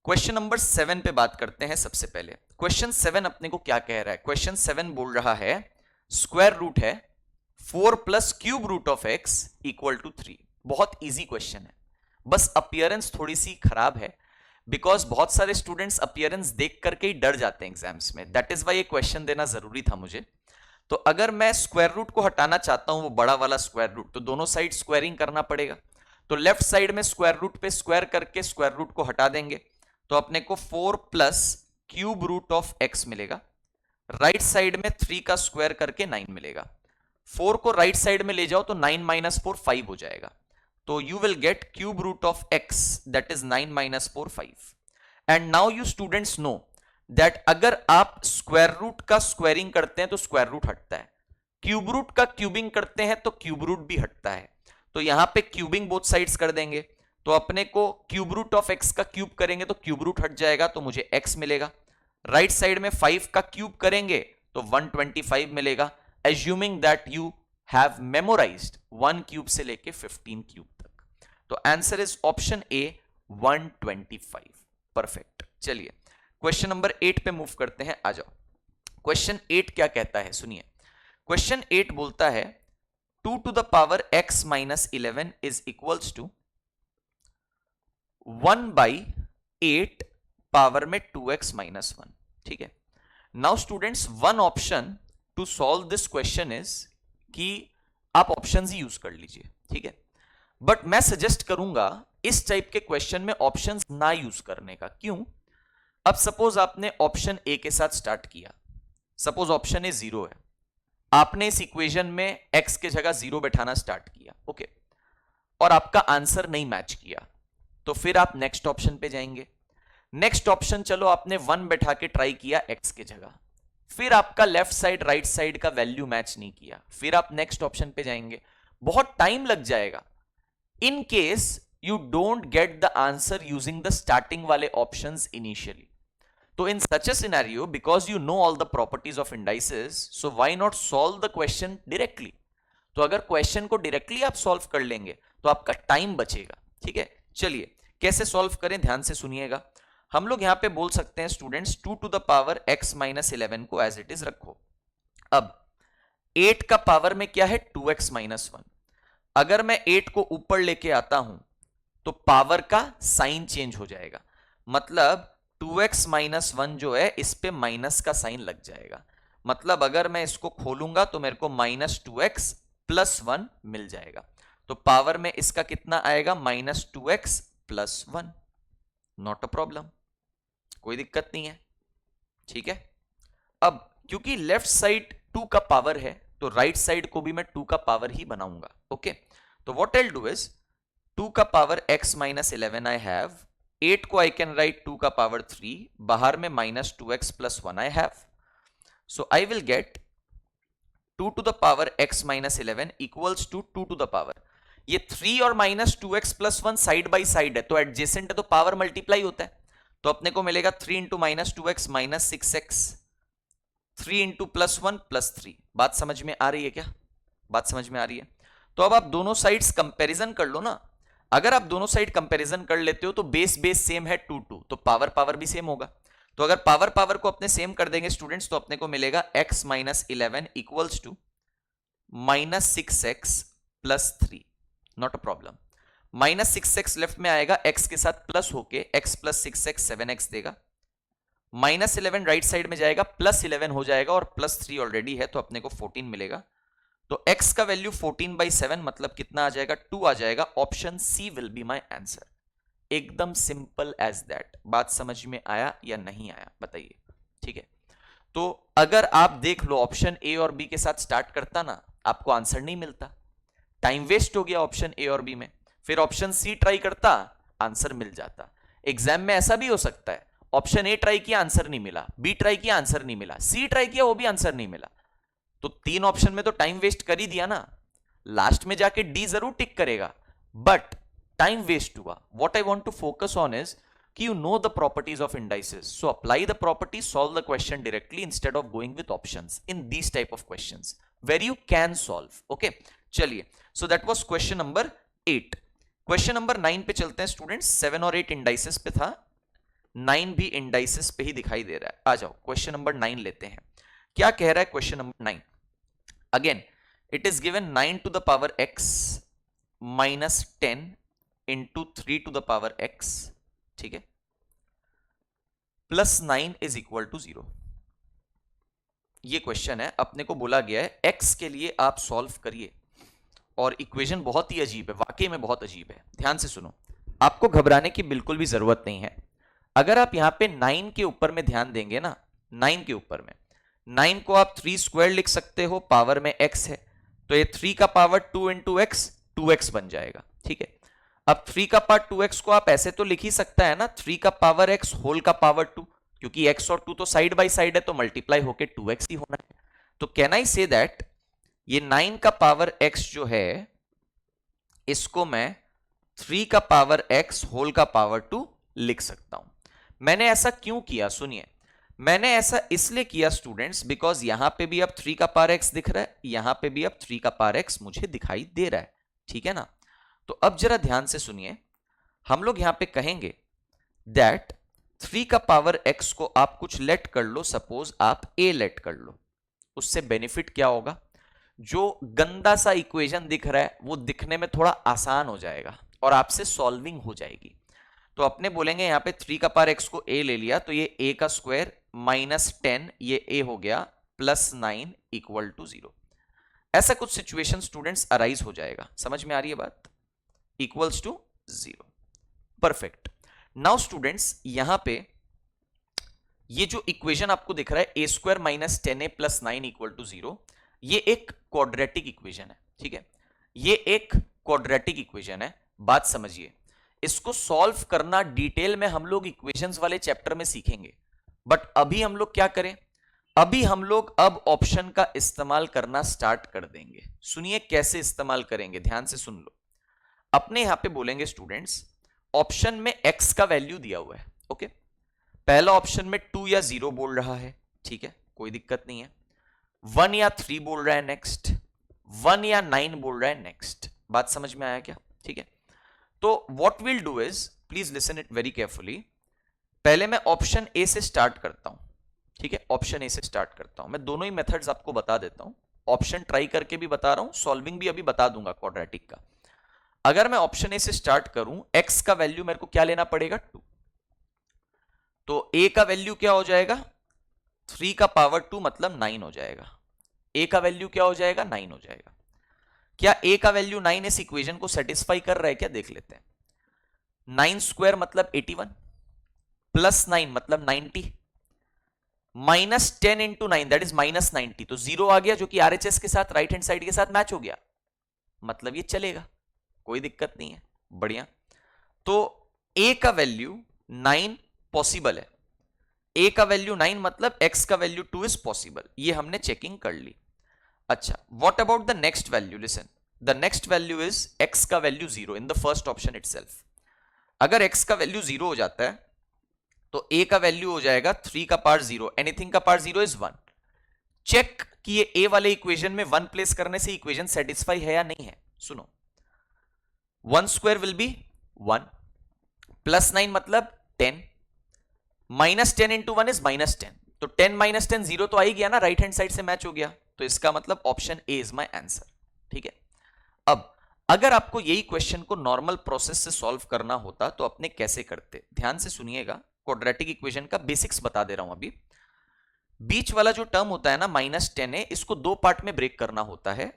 A: question number 7 पे बात करते हैं। सबसे पहले क्वेश्चन 7 अपने को क्या कह रहा है, क्वेश्चन 7 बोल रहा है स्क्वायर रूट है 4 + क्यूब रूट ऑफ x = 3। बहुत इजी क्वेश्चन है, बस अपीयरेंस थोड़ी सी खराब है, बिकॉज बहुत सारे स्टूडेंट्स अपीयरेंस देख करके ही डर जाते हैं एग्जाम्स में, दैट इज वाई ये क्वेश्चन देना जरूरी था मुझे। तो अगर मैं स्क्वायर रूट को हटाना चाहता हूं, वो बड़ा वाला स्क्वायर रूट, तो दोनों साइड स्क्वायरिंग करना पड़ेगा। तो लेफ्ट साइड में स्क्वायर रूट पे स्क्वायर करके स्क्वायर रूट को हटा देंगे, तो अपने को 4 plus cube root of X मिलेगा। राइट साइड में 3 का स्क्वायर करके 9 मिलेगा। 4 को राइट साइड में ले जाओ तो 9 माइनस 4 5 हो जाएगा। तो you will get cube root of X that is 9 minus 4 5। And now you students know that अगर आप स्क्वायर रूट का स्क्वायरिंग करते हैं तो स्क्वायर रूट हटता है, क्यूब रूट का क्यूबिंग करते हैं तो क्यूब रूट भी हटता है। तो यहां पे क्यूबिंग बोथ साइड्स कर देंगे, तो अपने को क्यूब रूट ऑफ एक्स का क्यूब करेंगे तो क्यूब रूट हट जाएगा, तो मुझे एक्स मिलेगा। राइट साइड में 5 का क्यूब करेंगे तो 125 मिलेगा, assuming that you have memorised 1 cube से लेके 15 क्यूब तक। तो answer is option A 125। Perfect. चलिए क्वेश्चन नंबर 8 पे मूव करते हैं, आ जाओ। क्वेश्चन 8 क्या कहता है, सुनिए। क्वेश्चन 8 बोलता है 2 to the power x minus 11 is equals to 1 by 8 power में 2x minus 1। ठीक है। Now students, one option to solve this question is कि आप ऑप्शंस ही यूज कर लीजिए, ठीक है। बट मैं सजेस्ट करूंगा इस टाइप के क्वेश्चन में ऑप्शंस ना यूज करने का। क्यों? अब सपोज आपने ऑप्शन ए के साथ स्टार्ट किया, सपोज ऑप्शन ए 0 है, आपने इस इक्वेशन में x के जगह 0 बैठाना स्टार्ट किया, ओके, और आपका आंसर नहीं मैच किया, तो फिर आप नेक्स्ट ऑप्शन पे जाएंगे। नेक्स्ट ऑप्शन चलो आपने 1 बैठा के ट्राई किया x के जगह, फिर आपका लेफ्ट साइड राइट साइड का वैल्यू मैच नहीं किया, फिर आप नेक्स्ट ऑप्शन पे जाएंगे, बहुत टाइम लग जाएगा। In case you don't get the answer using the starting वाले ऑप्शंस इनिशियली, तो in such a scenario, because you know all the properties of indices, so why not solve the question directly? तो अगर question को directly आप solve कर लेंगे तो आपका टाइम बचेगा, ठीक है। चलिए कैसे सॉल्व करें, ध्यान से सुनिएगा। हम लोग यहां पे बोल सकते हैं students 2 to the power x minus 11 को एज इट इज रखो। अब 8 का पावर में क्या है 2x minus 1। अगर मैं 8 को ऊपर लेके आता हूं तो पावर का साइन चेंज हो जाएगा, मतलब 2x minus 1 जो है इस पे माइनस का साइन लग जाएगा, मतलब अगर मैं इसको खोलूंगा तो मेरे को -2x + 1 मिल जाएगा। तो पावर में इसका कितना आएगा -2x + 1। नॉट अ प्रॉब्लम, कोई दिक्कत नहीं है, ठीक है। अब क्योंकि लेफ्ट साइड 2 का पावर है तो राइट साइड को भी मैं 2 का पावर ही बनाऊंगा, ओके। तो what I will do is 2 का power x minus 11 I have, 8 को आई कैन राइट 2 का पावर 3, बाहर में -2x + 1 I have. So I will gate 2 to the power x minus 11 equals to 2 to the power, ये 3 और -2x + 1 side by side है तो adjacent है तो पावर मल्टीप्लाई होता है, तो अपने को मिलेगा 3 × -2x -6x, 3 × +1 +3। बात समझ में आ रही है क्या? बात समझ में आ रही है? तो अब आप दोनों साइड्स कंपैरिजन कर लो ना। अगर आप दोनों साइड कंपैरिजन कर लेते हो तो बेस सेम है 2 2, तो पावर भी सेम होगा। तो अगर पावर को अपने सेम कर देंगे स्टूडेंट्स तो अपने को मिलेगा x minus 11 equals to -6x + 3। Not a problem, -6x left में आएगा, x के साथ प्लस होके x + 6x 7x देगा, -11 राइट साइड में जाएगा, +11 हो जाएगा और +3 ऑलरेडी है तो अपने को 14 मिलेगा। तो x का वैल्यू 14/7 मतलब कितना आ जाएगा 2 आ जाएगा। Option C will be my answer. एकदम सिंपल एज दैट। बात समझ में आया या नहीं आया बताइए, ठीक है। तो अगर आप देख लो ऑप्शन ए और बी के साथ स्टार्ट करता ना, आपको आंसर नहीं मिलता, टाइम वेस्ट हो गया ऑप्शन ए और बी में, फिर ऑप्शन सी ट्राई करता, आंसर मिल जाता। एग्जाम में ऐसा भी हो सकता है ऑप्शन ए ट्राई किया आंसर नहीं मिला, बी ट्राई किया आंसर नहीं मिला, सी ट्राई किया वो भी आंसर नहीं मिला, तो 3 ऑप्शन में तो टाइम वेस्ट कर ही दिया ना। लास्ट में जाके डी जरूर टिक करेगा बट टाइम वेस्ट हुआ। What I want to focus on is कि you know the properties of indices, so apply the properties, solve the question directly instead of going with options in these type of questions where you can solve, okay। चलिए, so that was question number 8। question number 9 पे चलते हैं students. 7 और 8 indices पे था, 9 भी indices पे ही दिखाई दे रहा है। आ जाओ question number 9 लेते हैं। क्या कह रहा है question number 9? again it is given 9 to the power x minus 10 into 3 to the power x, ठीक है, +9 इज इक्वल टू 0। ये क्वेश्चन है, अपने को बोला गया है x के लिए आप सॉल्व करिए और इक्वेशन बहुत ही अजीब है, वाकई में बहुत अजीब है। ध्यान से सुनो, आपको घबराने की बिल्कुल भी जरूरत नहीं है। अगर आप यहां पे 9 के ऊपर में ध्यान देंगे ना, 9 के ऊपर में, 9 को आप 3 स्क्वायर लिख सकते हो, पावर में x है, तो ये 3 का पावर 2 इंटू एक्स, 2x बन जाएगा। ठीक है, अब 3 का पावर 2x को आप ऐसे तो लिख ही सकता है ना, 3 का पावर x होल का पावर 2, क्योंकि x और 2 तो साइड बाई साइड है, तो मल्टीप्लाई होके 2x ही होना है। तो कैन आई से दैट ये 9 का पावर x जो है, इसको मैं 3 का पावर x होल का पावर 2 लिख सकता हूं। मैंने ऐसा क्यों किया, सुनिए, मैंने ऐसा इसलिए किया स्टूडेंट्स, बिकॉज यहां पे भी अब 3 का पावर x दिख रहा है, यहां पे भी अब 3 का पावर x मुझे दिखाई दे रहा है। ठीक है ना, तो अब जरा ध्यान से सुनिए, हम लोग यहां पे कहेंगे दैट 3 का पावर x को आप कुछ लेट कर लो, सपोज आप a लेट कर लो। उससे बेनिफिट क्या होगा, जो गंदा सा इक्वेशन दिख रहा है वो दिखने में थोड़ा आसान हो जाएगा और आपसे सॉल्विंग हो जाएगी। तो अपने बोलेंगे यहां पे 3 का पावर x को a ले लिया, तो ये a का स्क्वायर माइनस 10, ये a हो गया, प्लस 9 इक्वल टू 0। ऐसा कुछ सिचुएशन स्टूडेंट्स अराइज हो जाएगा, समझ में आ रही है बात, equals to 0। Perfect. Now students यहां पे ये जो इक्वेशन आपको दिख रहा है a square minus 10a plus 9 equal to 0, ये एक क्वाड्रेटिक इक्वेशन है। ठीक है, ये एक क्वाड्रेटिक इक्वेशन है, बात समझिए। इसको सॉल्व करना डिटेल में हम लोग इक्वेशंस वाले चैप्टर में सीखेंगे, बट अभी हम लोग क्या करें, अभी हम लोग अब ऑप्शन का इस्तेमाल करना स्टार्ट कर देंगे। सुनिए कैसे इस्तेमाल करेंगे, ध्यान से सुन लो। अपने यहां पे बोलेंगे स्टूडेंट्स, ऑप्शन में x का वैल्यू दिया हुआ है, ओके। पहला ऑप्शन में 2 या 0 बोल रहा है, ठीक है, कोई दिक्कत नहीं है। 1 या 3 बोल रहा है नेक्स्ट, 1 या 9 बोल रहा है नेक्स्ट। बात समझ में आया क्या? ठीक है, तो what will do is, please listen it very carefully. पहले मैं ऑप्शन ए से स्टार्ट करता हूं, ठीक है, ऑप्शन ए से स्टार्ट करता हूं। मैं दोनों ही मेथड्स आपको बता देता हूं, ऑप्शन ट्राई करके भी बता रहा हूं, सॉल्विंग भी अभी बता दूंगा क्वाड्रेटिक का। अगर मैं ऑप्शन ए से स्टार्ट करूं, x का वैल्यू मेरे को क्या लेना पड़ेगा, 2, तो a का वैल्यू क्या हो जाएगा, 3 का पावर 2 मतलब 9 हो जाएगा। a का वैल्यू क्या हो जाएगा, 9 हो जाएगा। क्या a का वैल्यू 9 इस इक्वेशन को सेटिस्फाई कर रहा है क्या, देख लेते हैं। 9 स्क्वायर मतलब 81, प्लस 9 मतलब 90, minus 10 into 9 that is minus 90, तो 0 आ गया, जो कि RHS के साथ राइट हैंड साइड के साथ मैच हो गया, मतलब ये चलेगा, कोई दिक्कत नहीं है, बढ़िया। तो a का वैल्यू 9 पॉसिबल है, a का वैल्यू 9 मतलब x का वैल्यू 2 इज पॉसिबल, ये हमने चेकिंग कर ली। अच्छा, what about the next value, listen, the next value is x का value 0 in the first option itself. अगर x का वैल्यू 0 हो जाता है तो a का वैल्यू हो जाएगा 3 का पावर 0, एनीथिंग का पावर 0 इज 1। चेक कि ये a वाले इक्वेशन में 1 प्लेस करने से इक्वेशन सेटिस्फाई है या नहीं है। सुनो, 1 स्क्वायर विल बी 1, प्लस 9 मतलब 10, माइनस 10 इंटू 1 इज माइनस 10, तो 10 माइनस 10 0 तो आ ही गया ना, राइट हैंड साइड से मैच हो गया, तो इसका मतलब option A is my answer. ठीक है, अब अगर आपको यही क्वेश्चन को नॉर्मल प्रोसेस से सॉल्व करना होता तो अपने कैसे करते, ध्यान से सुनिएगा। क्वाड्रेटिक इक्वेशन का बेसिक्स बता दे रहा हूं अभी। बीच वाला जो टर्म होता है ना माइनस 10a, इसको दो पार्ट में ब्रेक करना होता है,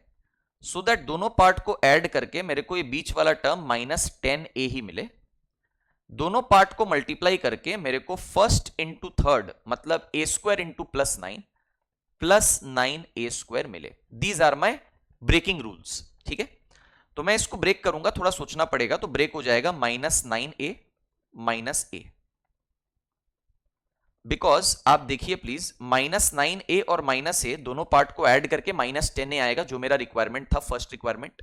A: सो दैट दोनों पार्ट को ऐड करके मेरे को ये बीच वाला टर्म माइनस 10a ही मिले। दोनों पार्ट को मल्टीप्लाई करके मेरे को फर्स्ट इंटू थर्ड मतलब a square into plus 9 plus 9a square मिले। These are my breaking rules. ठीक है, तो मैं इसको ब्रेक करूंगा, थोड़ा सोचना पड़ेगा, तो ब्रेक हो जाएगा minus 9a minus a, because आप देखिए प्लीज, माइनस 9a और माइनस a दोनों पार्ट को ऐड करके माइनस 10a आएगा, जो मेरा रिक्वायरमेंट था, फर्स्ट रिक्वायरमेंट।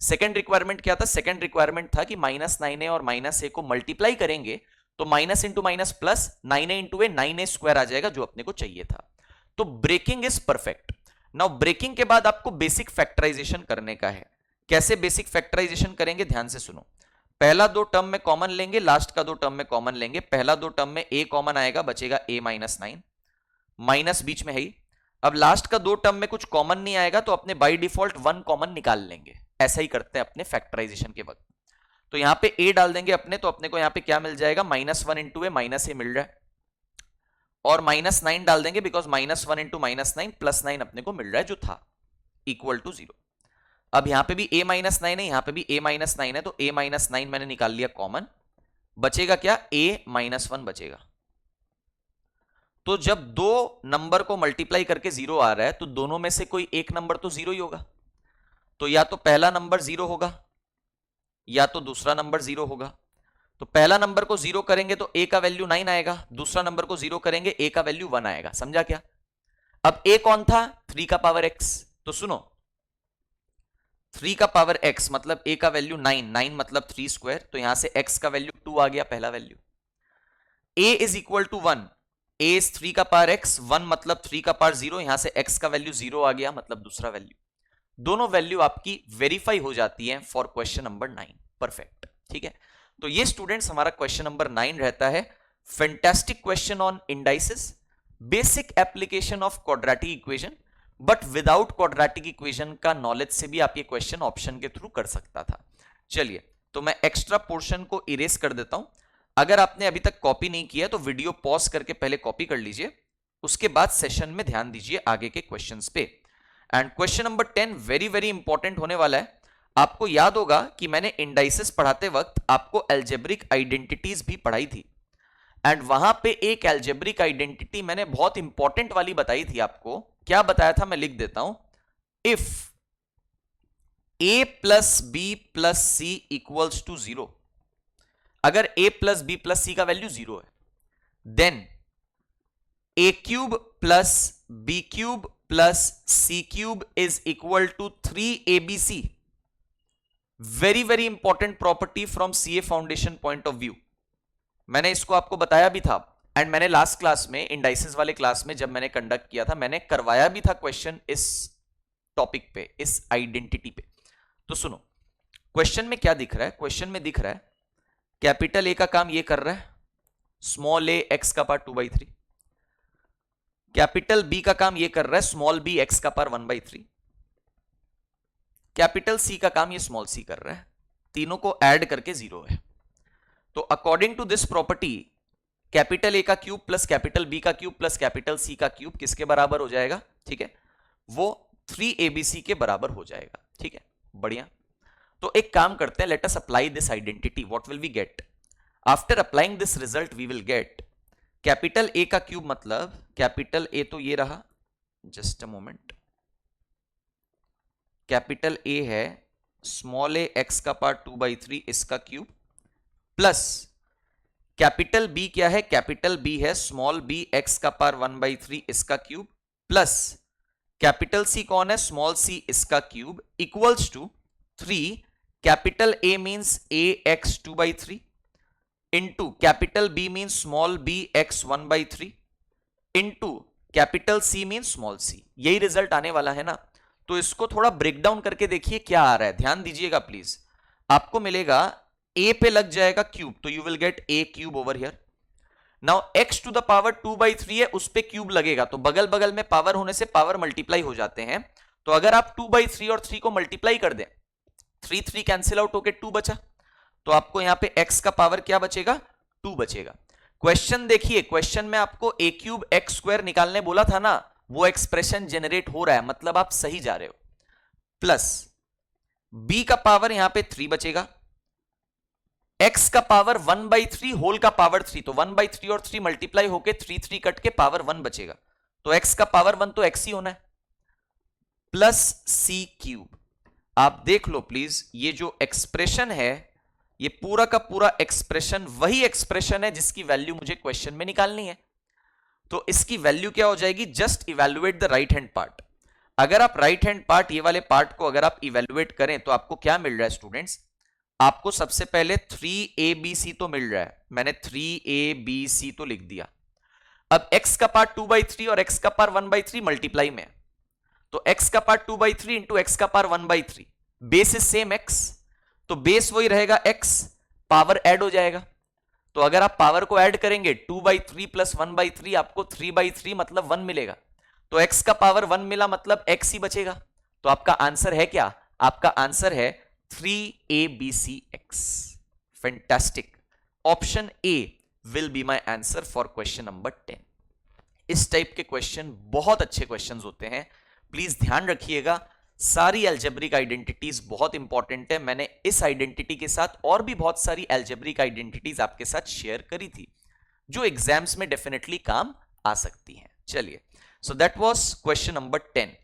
A: सेकंड रिक्वायरमेंट क्या था, सेकंड रिक्वायरमेंट था कि माइनस 9a और माइनस a को मल्टीप्लाई करेंगे तो minus into minus plus 9a into A 9a square आ जाएगा, जो अपने को चाहिए था। तो breaking is perfect. Now breaking के बाद आपको बेसिक फैक्टराइजेशन करने का है। कैसे बेसिक फैक्टराइजेशन करेंगे, ध्यान से सुनो। पहला दो टर्म में कॉमन लेंगे, लास्ट का दो टर्म में कॉमन लेंगे। पहला दो टर्म में a कॉमन आएगा, बचेगा a माइनस 9, माइनस बीच में है ही। अब लास्ट का दो टर्म में कुछ कॉमन नहीं आएगा तो अपने बाय डिफॉल्ट 1 कॉमन निकाल लेंगे। ऐसा ही करते हैं अपने फैक्टराइजेशन के वक्त। तो यहां पे a डाल देंगे अपने, तो अपने को यहां पे क्या मिल जाएगा, माइनस 1 इंटू ए माइनस ए मिल रहा है, और माइनस 9 डाल देंगे because minus 1 into minus 9 plus 9 अपने को मिल रहा है जो था, इक्वल टू 0। अब यहां पे भी a माइनस 9 है, यहां पे भी a माइनस 9 है, तो a माइनस 9 मैंने निकाल लिया कॉमन, बचेगा क्या, a माइनस 1 बचेगा। तो जब दो नंबर को मल्टीप्लाई करके जीरो आ रहा है तो दोनों में से कोई एक नंबर तो जीरो ही होगा, तो या तो पहला नंबर जीरो होगा या तो दूसरा नंबर जीरो होगा। तो पहला नंबर को जीरो करेंगे तो a का वैल्यू 9 आएगा, दूसरा नंबर को जीरो करेंगे a का वैल्यू 1 आएगा, समझा क्या। अब a कौन था, 3 का पावर x, तो सुनो 3 का पावर x मतलब a का वैल्यू 9, 9 मतलब 3 स्क्वायर, तो यहां से x का वैल्यू 2 आ गया, पहला वैल्यू। a is equal to 1, a is 3 का पावर x, 1 मतलब 3 का पावर 0, यहां से x का वैल्यू 0 आ गया, मतलब दूसरा वैल्यू। दोनों वैल्यू आपकी वेरीफाई हो जाती हैं फॉर क्वेश्चन नंबर 9, परफेक्ट, ठीक है। तो ये स्टूडेंट्स हमारा क्वेश्चन नंबर 9 रहता है। Fantastic question on indices, basic application of quadratic equation, but without quadratic equation का नॉलेज से भी आप ये क्वेश्चन ऑप्शन के थ्रू कर सकता था। चलिए, तो मैं एक्स्ट्रा पोर्शन को इरेज कर देता हूं। अगर आपने अभी तक कॉपी नहीं किया तो वीडियो पॉज करके पहले कॉपी कर लीजिए, उसके बाद सेशन में ध्यान दीजिए आगे के क्वेश्चंस पे। And question number 10 very very important होने वाला है। आपको याद होगा कि मैंने इंडाइसेस पढ़ाते वक्त आपको एल्जेब्रिक आइडेंटिटीज भी पढ़ाई थी, एंड वहां पे एक एल्जेब्रिक आइडेंटिटी मैंने बहुत इंपॉर्टेंट वाली बताई थी आपको। क्या बताया था, मैं लिख देता हूं। If a plus B plus C equals to 0, अगर a plus B plus C का वैल्यू 0 है, then a cube plus B cube plus C cube is equal to 3abc। Very very important property from CA foundation point of view. मैंने इसको आपको बताया भी था, and मैंने लास्ट क्लास में इंडाइसेस वाले क्लास में जब मैंने कंडक्ट किया था, मैंने करवाया भी था क्वेश्चन इस टॉपिक पे, इस आइडेंटिटी पे। तो सुनो, क्वेश्चन में क्या दिख रहा है, क्वेश्चन में दिख रहा है कैपिटल ए का काम ये कर रहा है, स्मॉल ए एक्स का पावर 2/3, कैपिटल बी का काम ये कर रहा है, स्मॉल बी एक्स का पावर 1/3, कैपिटल सी का काम ये स्मॉल सी कर रहा है, तीनों को ऐड करके 0 है। तो according to this property capital A का क्यूब प्लस कैपिटल बी का क्यूब प्लस कैपिटल सी का क्यूब किसके बराबर हो जाएगा, ठीक है, वो 3abc के बराबर हो जाएगा, ठीक है, बढ़िया। तो एक काम करते हैं, let us apply this identity, what will we get, after applying this result we will get capital A का क्यूब मतलब कैपिटल ए तो ये रहा, just a moment, capital A है स्मॉल ए एक्स का पावर 2/3 इसका क्यूब, प्लस कैपिटल बी क्या है, कैपिटल बी है स्मॉल बी एक्स का पावर 1/3 इसका क्यूब, प्लस कैपिटल सी कौन है, स्मॉल सी इसका cube, equals to 3 capital A means A X 2/3 into capital B means small B X 1/3 into capital C means small C. यही result आने वाला है ना। तो इसको थोड़ा ब्रेक डाउन करके देखिए क्या आ रहा है, ध्यान दीजिएगा प्लीज। आपको मिलेगा a पे लग जाएगा क्यूब, तो you will get a cube over here. Now x to the power 2/3 है, उस पे क्यूब लगेगा, तो बगल बगल में पावर होने से पावर मल्टीप्लाई हो जाते हैं। तो अगर आप 2/3 और 3 को मल्टीप्लाई कर दें, 3 कैंसिल आउट होके 2 बचा, तो आपको यहां पे x का पावर क्या बचेगा, 2 बचेगा। क्वेश्चन देखिए, क्वेश्चन में आपको a क्यूब एक्स स्क्वायर निकालने बोला था ना, वो एक्सप्रेशन जनरेट हो रहा है, मतलब आप सही जा रहे हो। प्लस b का पावर यहां पे 3 बचेगा, x का पावर 1/3 होल का पावर 3, तो 1/3 और 3 मल्टीप्लाई होके 3 कट के पावर 1 बचेगा, तो x का पावर 1 तो x ही होना है, प्लस c क्यूब। आप देख लो प्लीज, ये जो एक्सप्रेशन है, ये पूरा का पूरा एक्सप्रेशन वही एक्सप्रेशन है जिसकी वैल्यू मुझे क्वेश्चन में निकालनी है। तो इसकी वैल्यू क्या हो जाएगी, just evaluate the right hand part. अगर आप राइट हैंड पार्ट, ये वाले पार्ट को अगर आप इवैल्यूएट करें तो आपको क्या मिल रहा है स्टूडेंट्स, आपको सबसे पहले 3abc तो मिल रहा है, मैंने 3abc तो लिख दिया। अब x का पार्ट 2/3 और x का पावर 1/3 मल्टीप्लाई में है, तो x का पार्ट 2/3 इंटू x का power 1/3, base is same x, तो बेस वही रहेगा x, पावर ऐड हो जाएगा। तो अगर आप पावर को ऐड करेंगे 2/3 प्लस 1/3 आपको 3/3 मतलब 1 मिलेगा, तो x का पावर 1 मिला मतलब x ही बचेगा। तो आपका आंसर है क्या, आपका आंसर है 3abcx। Fantastic, option A will be my answer for question number 10। इस टाइप के क्वेश्चन बहुत अच्छे क्वेश्चंस होते हैं, प्लीज ध्यान रखिएगा। सारी एल्जेब्रिक आइडेंटिटीज बहुत इंपॉर्टेंट है। मैंने इस आइडेंटिटी के साथ और भी बहुत सारी एल्जेब्रिक आइडेंटिटीज आपके साथ शेयर करी थी जो एग्जाम्स में डेफिनेटली काम आ सकती हैं। चलिए, so that was question number 10।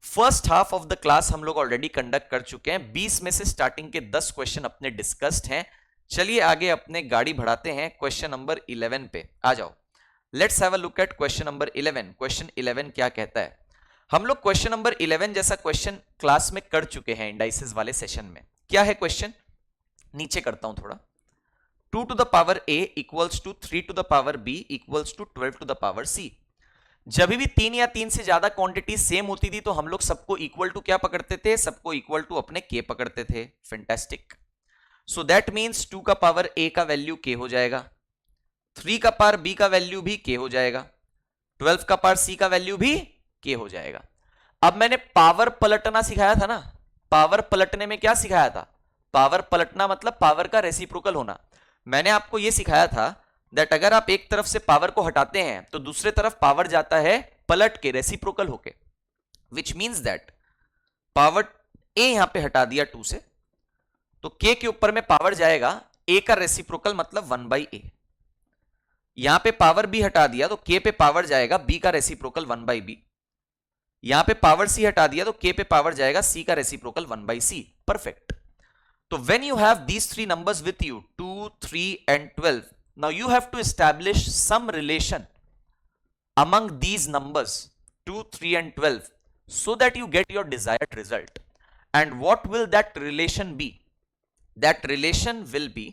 A: First half of the class हम लोग ऑलरेडी कंडक्ट कर चुके हैं। 20 में से स्टार्टिंग के 10 क्वेश्चन अपने डिस्कस्ड हैं। चलिए आगे अपने गाड़ी बढ़ाते हैं, क्वेश्चन नंबर 11 पे आ जाओ। Let's have a look at question number 11। Question 11 क्या कहता है? हम लोग क्वेश्चन नंबर 11 जैसा क्वेश्चन क्लास में कर चुके हैं इंडाइसेस वाले सेशन में। क्या है क्वेश्चन? नीचे करता हूं थोड़ा। 2 to the power a equals to 3 to the power b equals to 12 to the power c। जब भी 3 या 3 से ज्यादा क्वांटिटी सेम होती थी तो हम लोग सबको इक्वल टू क्या पकड़ते थे? सबको इक्वल टू अपने k पकड़ते थे। फैंटास्टिक। सो दैट मींस 2 का पावर a का वैल्यू k हो जाएगा, 3 का पावर b का वैल्यू भी k हो जाएगा, 12 का पावर c का वैल्यू भी k हो जाएगा। अब मैंने पावर पलटना सिखाया था ना। पावर पलटने में क्या सिखाया था? पावर पलटना मतलब पावर का रेसिप्रोकल होना। मैंने आपको यह सिखाया था दैट अगर आप एक तरफ से पावर को हटाते हैं तो दूसरे तरफ पावर जाता है पलट के, रेसिप्रोकल होके, which means that power a यहां पे हटा दिया 2 से तो k के ऊपर में पावर जाएगा a का रेसिप्रोकल मतलब 1/a। यहां पे पावर b हटा दिया तो k पे पावर जाएगा b का रेसिप्रोकल 1/b। यहां पे पावर c हटा दिया तो k पे पावर जाएगा c का रेसिप्रोकल 1/c। परफेक्ट। तो when you have these three numbers with you 2, 3 and 12, now you have to establish some relation among these numbers 2, 3 and 12 so that you get your desired result. And what will that relation be? That relation will be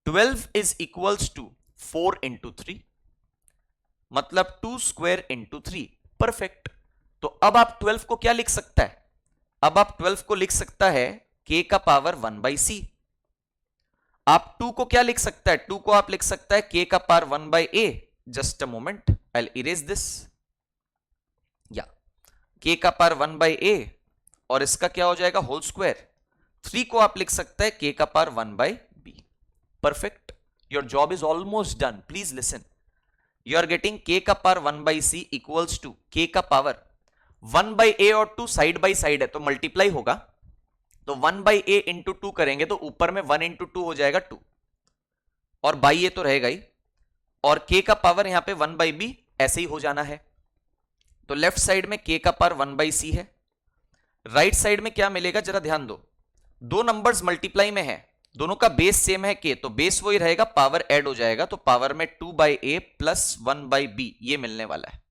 A: 12 is equals to 4 into 3 मतलब 2 square into 3। Perfect. तो अब आप 12 को क्या लिख सकता है? अब आप 12 को लिख सकता है k का पावर 1/c। आप 2 को क्या लिख सकता है? 2 को आप लिख सकता है k का power 1/a। Just a moment, I will erase this. या k का पावर 1/a और इसका क्या हो जाएगा? Whole square. 3 को आप लिख सकता है k का power 1/b। Perfect. Your job is almost done. Please listen. You are getting k का power 1/c equals to k का पावर 1/a और 2 साइड बाई साइड है तो मल्टीप्लाई होगा, तो 1/a इंटू 2 करेंगे तो ऊपर में 1 इंटू 2 हो जाएगा 2 और बाई a तो रहेगा ही, और k का पावर यहां पे 1/b ऐसे ही हो जाना है। तो लेफ्ट साइड में k का पावर 1/c है, राइट साइड में क्या मिलेगा जरा ध्यान दो। दो नंबर्स मल्टीप्लाई में है, दोनों का बेस सेम है k, तो बेस वही रहेगा, पावर ऐड हो जाएगा तो पावर में 2/a प्लस 1/b ये मिलने वाला है।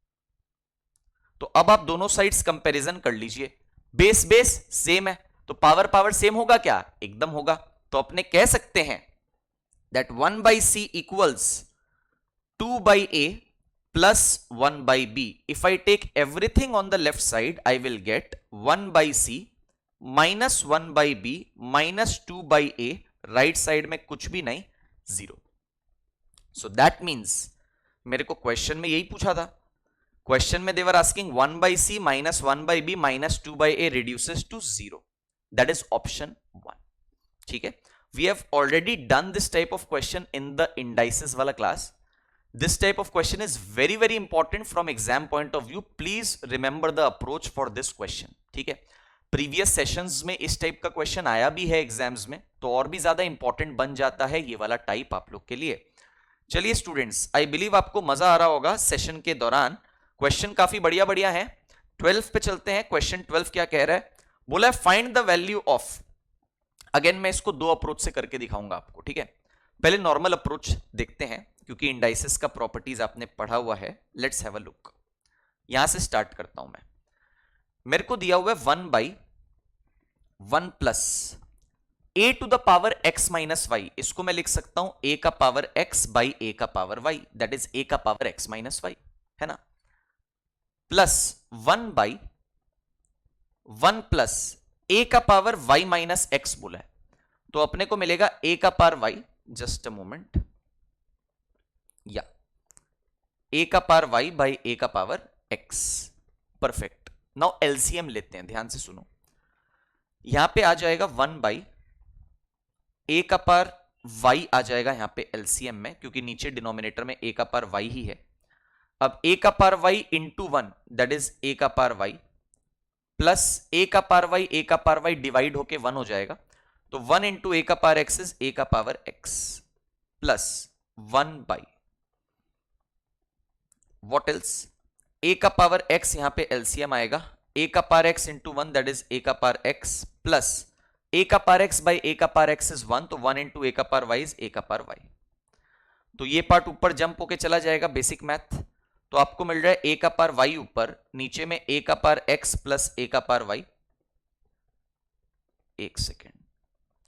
A: तो अब आप दोनों साइड्स कंपैरिजन कर लीजिए। बेस बेस सेम है तो पावर पावर सेम होगा क्या? एकदम होगा। तो अपने कह सकते हैं that 1/c equals 2/a plus 1/b। If I take everything on the left side I will get 1/c minus 1/b minus 2/a। Right side में कुछ भी नहीं, 0। सो दैट मीन्स मेरे को क्वेश्चन में यही पूछा था। क्वेश्चन में they were asking 1/c minus 1/b minus 2/a reduces to 0. That is option 1. ठीक है? We have already done this type of question in the indices वाला class. This type of question is very very important from exam point of view. Please remember the approach for this question. ठीक है? Previous sessions में इस type का question आया भी है exams में, तो और भी ज्यादा इंपॉर्टेंट बन जाता है ये वाला टाइप आप लोग के लिए। चलिए स्टूडेंट्स, आई बिलीव आपको मजा आ रहा होगा सेशन के दौरान। क्वेश्चन काफी बढ़िया बढ़िया है। 12 पे चलते हैं। क्वेश्चन 12 क्या कह रहा है? बोला है find the value of. Again मैं इसको दो अप्रोच से करके दिखाऊंगा आपको, ठीक है? पहले नॉर्मल अप्रोच देखते हैं क्योंकि इंडाइसेस का प्रॉपर्टीज आपने पढ़ा हुआ है। Let's have a look. यहां से स्टार्ट करता हूं मैं। मेरे को दिया हुआ है 1/1 plus a to the power x minus Y. इसको मैं लिख सकता हूं a का पावर x बाई a का power y, that is a का पावर x माइनस वाई, है ना? प्लस 1/1 प्लस a का पावर y माइनस एक्स बोला है, तो अपने को मिलेगा a का power y। Just a moment. या a का पावर y बाई a का power x। Perfect. Now LCM लेते हैं, ध्यान से सुनो। यहां पे आ जाएगा 1/a का पावर y आ जाएगा यहां पे एलसीएम में, क्योंकि नीचे डिनोमिनेटर में a का पावर y ही है। अब a का power y into 1 that is a का पावर y प्लस ए का पावर वाई, ए का पावर वाई डिवाइड होके 1 हो जाएगा, तो 1 इंटू ए का पावर एक्स इज ए का power X plus 1 by what else, A का पावर एक्स यहां पे एलसीएम आएगा, ए का power X into 1 that is A का पावर एक्स प्लस ए का पावर एक्स बाई ए का पावर एक्स इज 1, तो 1 इंटू ए का पावर वाई इज ए का पावर वाई। तो ये पार्ट ऊपर जंप होके चला जाएगा बेसिक मैथ, तो आपको मिल रहा है ए का पावर वाई ऊपर, नीचे में ए का पावर एक्स प्लस ए का पावर वाई। एक सेकेंड,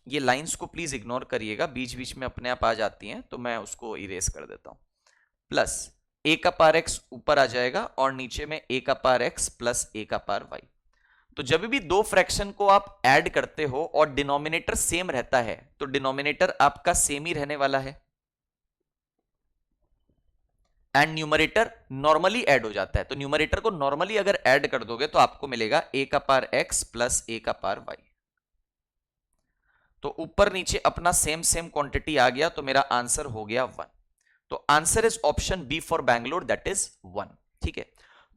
A: ये लाइंस को प्लीज इग्नोर करिएगा, बीच बीच में अपने आप आ जाती हैं, तो मैं उसको इरेज कर देता हूं। प्लस ए का पावर एक्स ऊपर आ जाएगा और नीचे में ए का पावर एक्स प्लस ए का पावर वाई। तो जब भी दो फ्रैक्शन को आप ऐड करते हो और डिनोमिनेटर सेम रहता है, तो डिनोमिनेटर आपका सेम ही रहने वाला है एंड न्यूमरेटर नॉर्मली ऐड हो जाता है। तो न्यूमरेटर को नॉर्मली अगर ऐड कर दोगे तो आपको मिलेगा ए का पावर एक्स प्लस ए का पावर वाई। तो ऊपर नीचे अपना सेम सेम क्वांटिटी आ गया, तो मेरा आंसर हो गया 1। तो answer is option B for Bangalore, that is 1। ठीक है,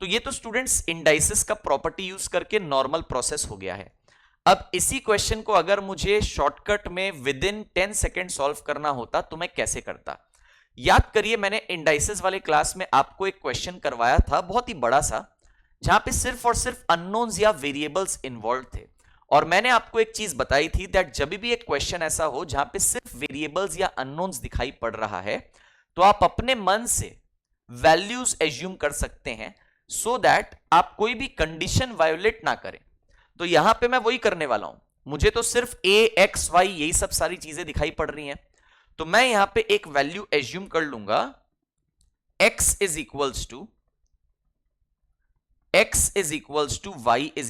A: तो ये तो स्टूडेंट्स इंडाइसिस का प्रॉपर्टी यूज करके नॉर्मल प्रोसेस हो गया है। अब इसी क्वेश्चन को अगर मुझे शॉर्टकट में विद इन 10 सेकेंड सॉल्व करना होता तो मैं कैसे करता। याद करिए, मैंने इंडाइसिस वाले क्लास में आपको एक क्वेश्चन करवाया था बहुत ही बड़ा सा, जहां पे सिर्फ और सिर्फ अननोन्स या वेरिएबल्स इन्वॉल्व थे, और मैंने आपको एक चीज बताई थी दैट जब भी एक क्वेश्चन ऐसा हो जहां पे सिर्फ वेरिएबल्स या अननोन्स दिखाई पड़ रहा है, तो आप अपने मन से वैल्यूज एज्यूम कर सकते हैं सो दैट आप कोई भी कंडीशन वायोलेट ना करें। तो यहां पे मैं वही करने वाला हूं, मुझे तो सिर्फ ए एक्स वाई यही सब सारी चीजें दिखाई पड़ रही हैं, तो मैं यहां पे एक वैल्यू एज्यूम कर लूंगा, x is equals to y is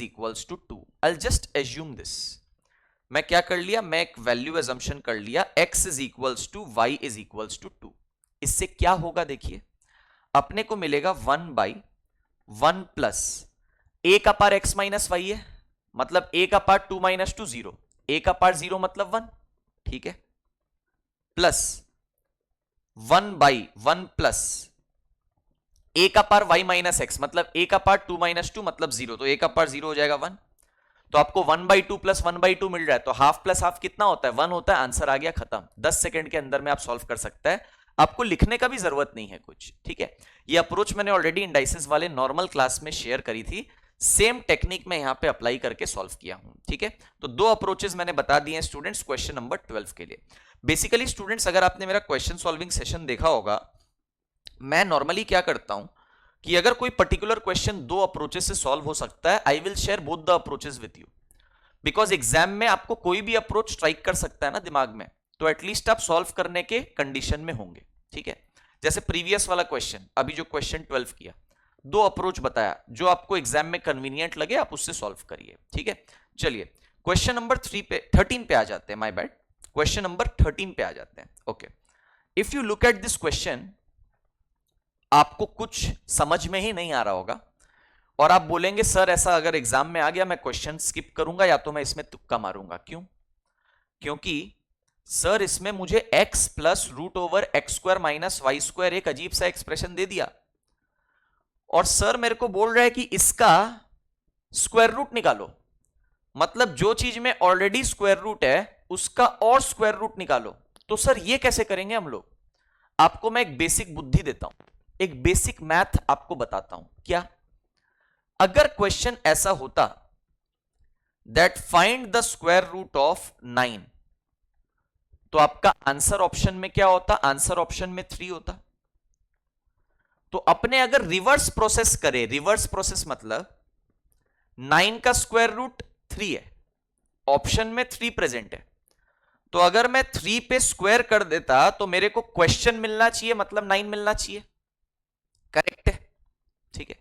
A: equals to 2। I just assume this. मैं क्या कर लिया, मैं एक वैल्यू एजम्पशन कर लिया, x is equals to y is equals to 2। इससे क्या होगा देखिए, अपने को मिलेगा 1 बाई 1 प्लस a का पावर x माइनस वाई है, मतलब a का पावर 2 माइनस 2 0, a का पावर 0 मतलब 1। ठीक है, प्लस 1 बाई 1 प्लस a का पावर y माइनस एक्स, मतलब a का पावर 2 माइनस 2 मतलब 0, तो a का पावर 0 हो जाएगा 1। तो आपको 1 बाई 2 प्लस 1 बाई 2 मिल रहा है, तो हाफ प्लस हाफ कितना होता है, 1 होता है। आंसर आ गया, खत्म। 10 सेकंड के अंदर में आप सॉल्व कर सकते हैं, आपको लिखने का भी जरूरत नहीं है कुछ। ठीक है, ये अप्रोच मैंने ऑलरेडी इंडाइसिस वाले नॉर्मल क्लास में शेयर करी थी, सेम टेक्निक में यहां पे अप्लाई करके सॉल्व किया हूं। ठीक है, तो दो अप्रोचेस मैंने बता दिए स्टूडेंट्स क्वेश्चन नंबर 12 के लिए। बेसिकली स्टूडेंट्स, अगर आपने मेरा क्वेश्चन सॉल्विंग सेशन देखा होगा, मैं नॉर्मली क्या करता हूं कि अगर कोई पर्टिकुलर क्वेश्चन दो अप्रोचेस से सॉल्व हो सकता है, I will share both the approaches with you, because exam में आपको कोई भी अप्रोच स्ट्राइक कर सकता है ना दिमाग में, तो एटलीस्ट आप सॉल्व करने के कंडीशन में होंगे। ठीक है, जैसे प्रीवियस वाला क्वेश्चन, अभी जो क्वेश्चन 12 किया, दो अप्रोच बताया, जो आपको एग्जाम में कन्वीनियंट लगे आप उससे सॉल्व करिए। ठीक है, चलिए क्वेश्चन नंबर 13 पे आ जाते हैं, माय बैड, क्वेश्चन नंबर 13 पे आ जाते हैं। Okay, if you look at this question, आपको कुछ समझ में ही नहीं आ रहा होगा और आप बोलेंगे सर ऐसा अगर एग्जाम में आ गया मैं क्वेश्चन स्किप करूंगा या तो मैं इसमें तुक्का मारूंगा। क्यों? क्योंकि सर इसमें मुझे x plus root over x square minus y square एक अजीब सा एक्सप्रेशन दे दिया, और सर मेरे को बोल रहा है कि इसका स्क्वायर रूट निकालो, मतलब जो चीज में ऑलरेडी स्क्वायर रूट है उसका और स्क्वायर रूट निकालो। तो सर ये कैसे करेंगे हम लोग? आपको मैं एक बेसिक बुद्धि देता हूं, एक बेसिक मैथ आपको बताता हूं। क्या? अगर क्वेश्चन ऐसा होता that find the square root of 9, तो आपका आंसर ऑप्शन में क्या होता? आंसर ऑप्शन में 3 होता। तो अपने अगर रिवर्स प्रोसेस करें, रिवर्स प्रोसेस मतलब 9 का स्क्वायर रूट 3 है, ऑप्शन में 3 प्रेजेंट है, तो अगर मैं 3 पे स्क्वायर कर देता तो मेरे को क्वेश्चन मिलना चाहिए, मतलब 9 मिलना चाहिए। करेक्ट है? ठीक है,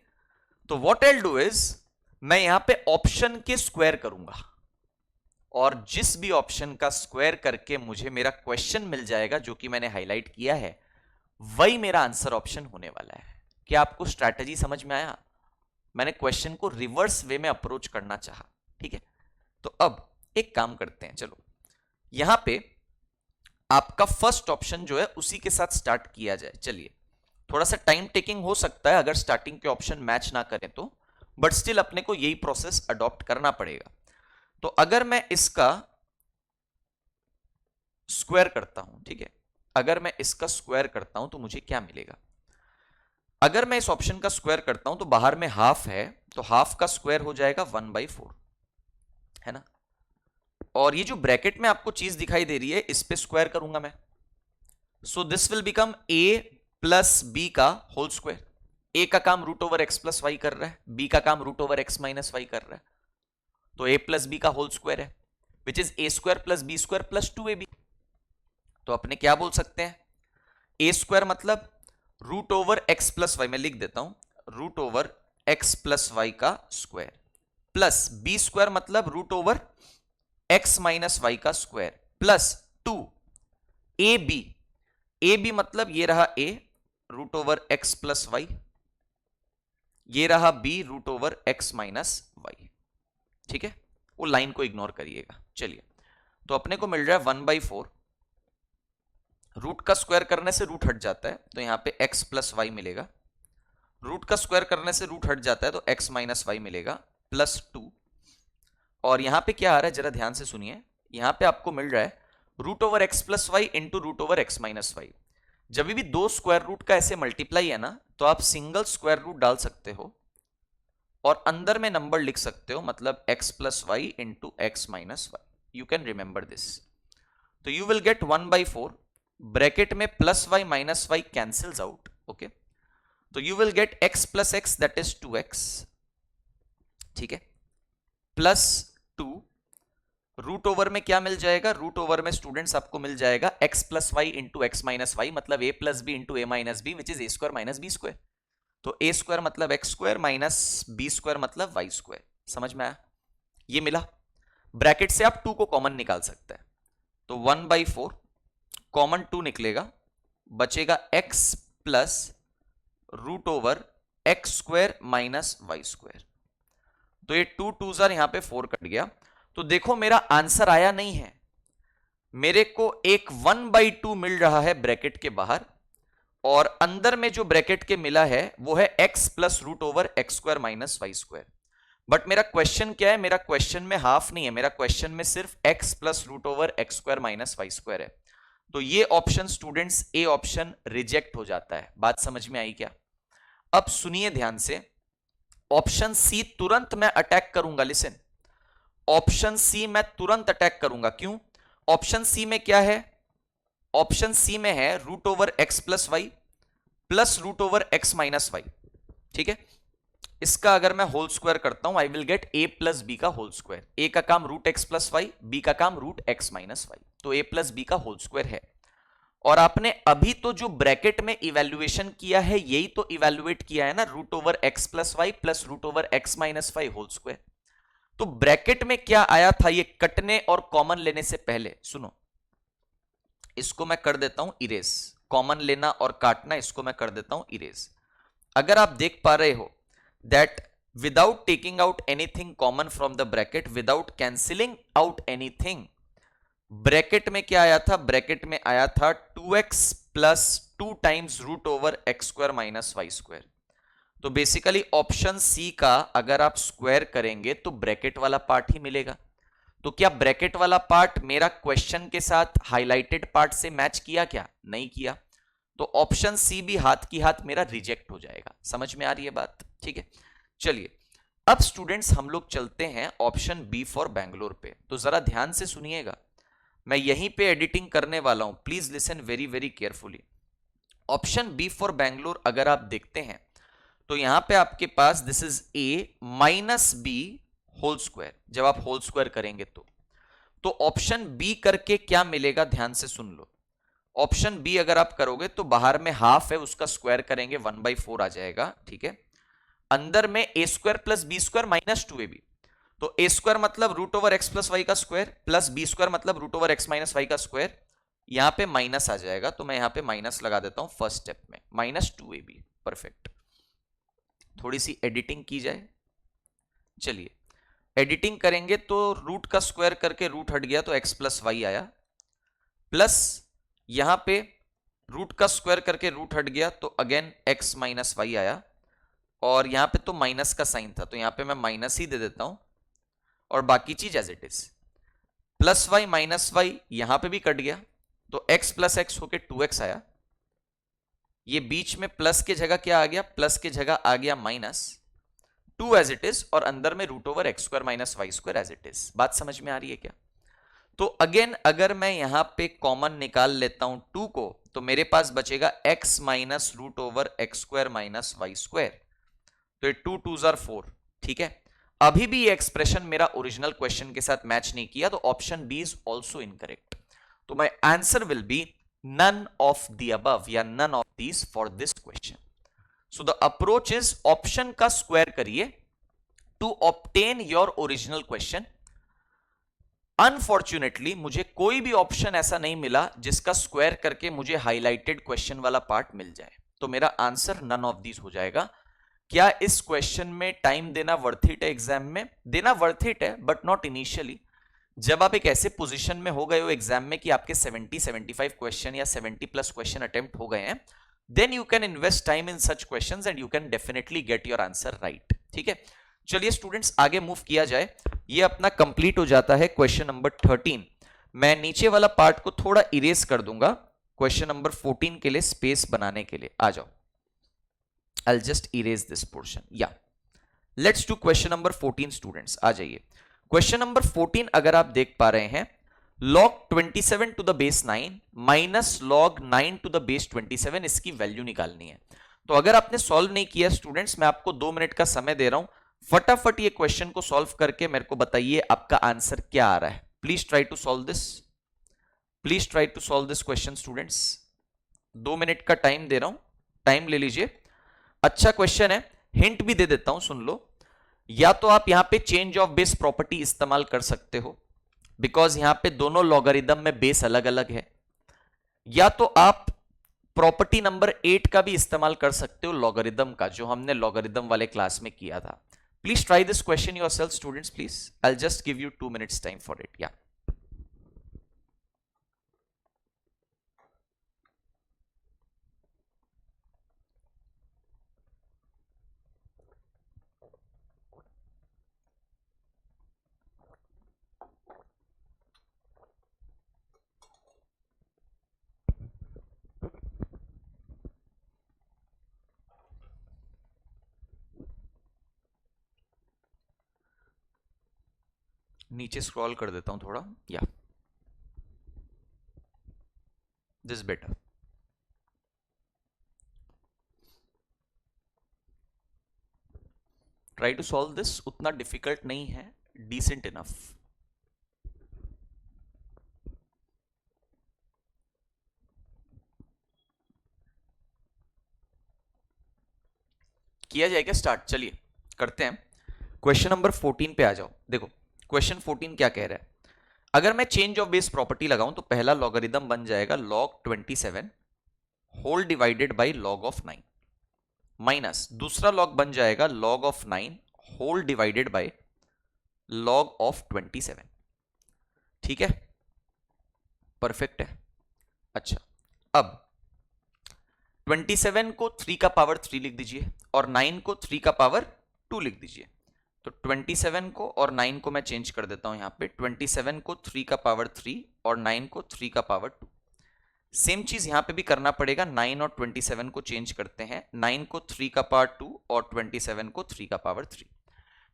A: तो what I will do is, मैं यहां पे ऑप्शन के स्क्वायर करूंगा, और जिस भी ऑप्शन का स्क्वायर करके मुझे मेरा क्वेश्चन मिल जाएगा जो कि मैंने हाईलाइट किया है, वही मेरा आंसर ऑप्शन होने वाला है। क्या आपको स्ट्रैटेजी समझ में आया? मैंने क्वेश्चन को रिवर्स वे में अप्रोच करना चाहा। ठीक है, तो अब एक काम करते हैं, चलो यहां पे आपका फर्स्ट ऑप्शन जो है उसी के साथ स्टार्ट किया जाए। चलिए, थोड़ा सा टाइम टेकिंग हो सकता है अगर स्टार्टिंग के ऑप्शन मैच ना करें तो, बट स्टिल अपने को यही प्रोसेस अडॉप्ट करना पड़ेगा। तो अगर मैं इसका स्क्वायर करता हूं, ठीक है, अगर मैं इसका स्क्वायर करता हूं तो मुझे क्या मिलेगा? अगर मैं इस ऑप्शन का स्क्वायर करता हूं तो बाहर में हाफ है, तो हाफ का स्क्वायर हो जाएगा 1/4, है ना। और ये जो ब्रैकेट में आपको चीज दिखाई दे रही है, इस पे स्क्वायर करूंगा मैं, so this will become a plus B का होल स्क्वायर। ए का काम root over x plus y कर रहा है, बी का काम root over x minus y कर रहा है, तो a प्लस बी का होल स्क्वायर है, which is a square plus B square plus 2ab। तो अपने क्या बोल सकते हैं? ए स्क्वायर मतलब root over x plus y, मैं लिख देता हूं, root over x plus Y का स्क्वायर, प्लस बी स्क्वायर मतलब root over x minus Y का स्क्वायर, प्लस 2 ए बी मतलब ये रहा A root over x plus Y, ये रहा B root over x minus Y. ठीक है, वो लाइन को इग्नोर करिएगा। चलिए, तो अपने को मिल रहा है 1/4, रूट का स्क्वायर करने से रूट हट जाता है, तो यहां पे x प्लस वाई मिलेगा, रूट का स्क्वायर करने से रूट हट जाता है तो x माइनस वाई मिलेगा, प्लस 2। और यहां पे क्या आ रहा है, जरा ध्यान से सुनिए, यहां पे आपको मिल रहा है root over x plus Y into root over x minus y. जब भी दो स्क्वायर रूट का ऐसे मल्टीप्लाई है ना, तो आप सिंगल स्क्वायर रूट डाल सकते हो और अंदर में नंबर लिख सकते हो, मतलब x plus Y into x minus Y. You can remember this. तो यू विल गेट 1/4, ब्रैकेट में plus Y minus Y cancels out, okay, तो you will get x plus X that is 2x, ठीक है, plus 2, root over में क्या मिल जाएगा? Root over में स्टूडेंट्स आपको मिल जाएगा x plus Y into x minus y, मतलब a plus B into A minus B, which is A square minus B square. तो a स्क्वायर मतलब x square minus B square मतलब y square. समझ में आया? ये मिला। ब्रैकेट से आप 2 को कॉमन निकाल सकते हैं, तो 1/4 कॉमन 2 निकलेगा, बचेगा x plus root over x square minus y square. तो ये 2 2s यहां पे 4 कट गया। तो देखो मेरा आंसर आया नहीं है, मेरे को एक 1/2 मिल रहा है ब्रैकेट के बाहर, और अंदर में जो ब्रैकेट के मिला है वो है x plus root over x square minus y square. But मेरा क्वेश्चन क्या है? मेरा क्वेश्चन में हाफ नहीं है, मेरा क्वेश्चन में सिर्फ x plus root over x square minus y square है। तो ये option students, A option reject हो जाता है। बात समझ में आई क्या? अब सुनिए ध्यान से, ऑप्शन सी तुरंत मैं अटैक करूंगा। लिसन, ऑप्शन सी मैं तुरंत अटैक करूंगा। क्यों? ऑप्शन सी में क्या है? ऑप्शन सी में है root over x plus y plus root over x minus Y, ठीक है। इसका अगर मैं होल स्क्वायर करता हूं, I will get a plus B का होल स्क्वायर। ए का काम root x plus y, B का काम रूट एक्स माइनस वाई, तो a प्लस बी का होल स्क्वायर है। और आपने अभी तो जो ब्रैकेट में इवैल्यूएशन किया है, यही तो इवैल्यूएट किया है ना, root over x plus y plus root over x minus y whole square. तो ब्रैकेट में क्या आया था, ये कटने और कॉमन लेने से पहले, सुनो, इसको मैं कर देता हूं इरेज। कॉमन लेना और काटना, इसको मैं कर देता हूं इरेज। अगर आप देख पा रहे हो that without taking out anything common from the bracket, without cancelling out anything, bracket में क्या आया था? ब्रैकेट में आया था 2x plus 2 times root over x square minus y square. तो बेसिकली ऑप्शन सी का अगर आप स्क्वायर करेंगे तो ब्रैकेट वाला पार्ट ही मिलेगा। तो क्या ब्रैकेट वाला पार्ट मेरा क्वेश्चन के साथ हाईलाइटेड पार्ट से मैच किया? क्या नहीं किया। तो ऑप्शन सी भी हाथ की हाथ मेरा रिजेक्ट हो जाएगा। समझ में आ रही है बात? ठीक है, चलिए अब स्टूडेंट्स हम लोग चलते हैं ऑप्शन बी फॉर बैंगलोर पे। तो जरा ध्यान से सुनिएगा, मैं यहीं पे एडिटिंग करने वाला हूं, please listen very very carefully. Option B for Bangalore अगर आप देखते हैं तो यहां पे आपके पास this is A minus B whole square. जब आप होल स्क्वायर करेंगे तो ऑप्शन बी करके क्या मिलेगा? ध्यान से सुन लो। ऑप्शन बी अगर आप करोगे तो बाहर में हाफ है, उसका स्क्वायर करेंगे 1/4 आ जाएगा, ठीक है। अंदर में A square plus B square minus 2ab, तो ए स्क्वायर मतलब root over x plus Y का स्क्वायर प्लस बी स्क्वायर मतलब root over x minus Y का स्क्वायर। यहां पे माइनस आ जाएगा, तो मैं यहां पे माइनस लगा देता हूं फर्स्ट स्टेप में, -2ab। परफेक्ट। थोड़ी सी एडिटिंग की जाए। चलिए एडिटिंग करेंगे तो रूट का स्क्वायर करके रूट हट गया तो एक्स प्लस वाई आया, प्लस यहां पे रूट का स्क्वायर करके रूट हट गया तो अगेन एक्स माइनस वाई आया, और यहां पे तो माइनस का साइन था, तो यहां पे मैं माइनस ही दे देता हूं और बाकी चीज as it is. Plus Y minus y यहां पे भी कट गया, तो x प्लस एक्स होके 2x आया। ये बीच में प्लस के जगह क्या आ गया, प्लस के जगह आ गया माइनस 2 एज इट इज, और अंदर में root over x square minus y square as it is. बात समझ में आ रही है क्या? तो अगेन अगर मैं यहां पे कॉमन निकाल लेता हूं 2 को, तो मेरे पास बचेगा x minus root over x square minus y square. तो ये 2 2 जार 4, ठीक है। अभी भी ये एक्सप्रेशन मेरा ओरिजिनल क्वेश्चन के साथ मैच नहीं किया, तो option B is also incorrect. तो my answer will be none of the above या none of these for this question. So the approach is option का स्क्वायर करिए to obtain your original question. Unfortunately मुझे कोई भी option ऐसा नहीं मिला जिसका स्क्वायर करके मुझे हाईलाइटेड क्वेश्चन वाला पार्ट मिल जाए, तो मेरा आंसर नन ऑफ दीज हो जाएगा। क्या इस क्वेश्चन में टाइम देना वर्थ इट है? एग्जाम में देना वर्थ इट है, बट नॉट इनिशियली। जब आप एक ऐसे पोजीशन में हो गए हो एग्जाम में कि आपके 70-75 क्वेश्चन या 70 प्लस क्वेश्चन अटेम्प्ट हो गए हैं, then you can invest time in such questions and you can definitely get your answer right, ठीक है। चलिए स्टूडेंट्स आगे मूव किया जाए। ये अपना कंप्लीट हो जाता है क्वेश्चन नंबर 13। मैं नीचे वाला पार्ट को थोड़ा इरेज कर दूंगा क्वेश्चन नंबर 14 के लिए स्पेस बनाने के लिए। आ जाओ, I'll just erase this portion. Yeah. Let's do question number 14 students. आ जाइए। Question number 14 अगर आप देख पा रहे हैं, log 27 to the base 9 minus log 9 to the base 27, इसकी वैल्यू निकालनी है। तो अगर आपने सॉल्व नहीं किया स्टूडेंट्स, मैं आपको 2 मिनट का समय दे रहा हूं, फटाफट ये क्वेश्चन को सॉल्व करके मेरे को बताइए आपका आंसर क्या आ रहा है। Please try to solve this, please try to solve this question students. 2 minute का टाइम दे रहा हूं, टाइम ले लीजिए। अच्छा क्वेश्चन है, हिंट भी दे देता हूं, सुन लो। या तो आप यहां पे चेंज ऑफ बेस प्रॉपर्टी इस्तेमाल कर सकते हो, बिकॉज यहां पे दोनों लॉगरिदम में बेस अलग अलग है। या तो आप प्रॉपर्टी नंबर 8 का भी इस्तेमाल कर सकते हो, लॉगरिदम का, जो हमने लॉगरिदम वाले क्लास में किया था। Please try this question yourself students, please. I will just give you 2 minutes time for it. या नीचे स्क्रॉल कर देता हूं थोड़ा। या this better. Try to solve this, उतना डिफिकल्ट नहीं है, डिसेंट इनफ। किया जाएगा स्टार्ट, चलिए करते हैं। क्वेश्चन नंबर 14 पे आ जाओ। देखो क्वेश्चन 14 क्या कह रहा है, अगर मैं चेंज ऑफ बेस प्रॉपर्टी लगाऊं तो पहला लॉगरिदम बन जाएगा log 27 whole divided by log of 9, minus दूसरा लॉग बन जाएगा log of 9 whole divided by log of 27। ठीक है, परफेक्ट है। अच्छा, अब 27 को 3 का पावर 3 लिख दीजिए और 9 को 3 का पावर 2 लिख दीजिए। तो 27 को और 9 को मैं चेंज कर देता हूं यहां पे, 27 को 3 का पावर 3 और 9 को 3 का पावर 2। सेम चीज यहां पे भी करना पड़ेगा, 9 और 27 को चेंज करते हैं, 9 को 3 का पावर 2 और 27 को 3 का पावर 3।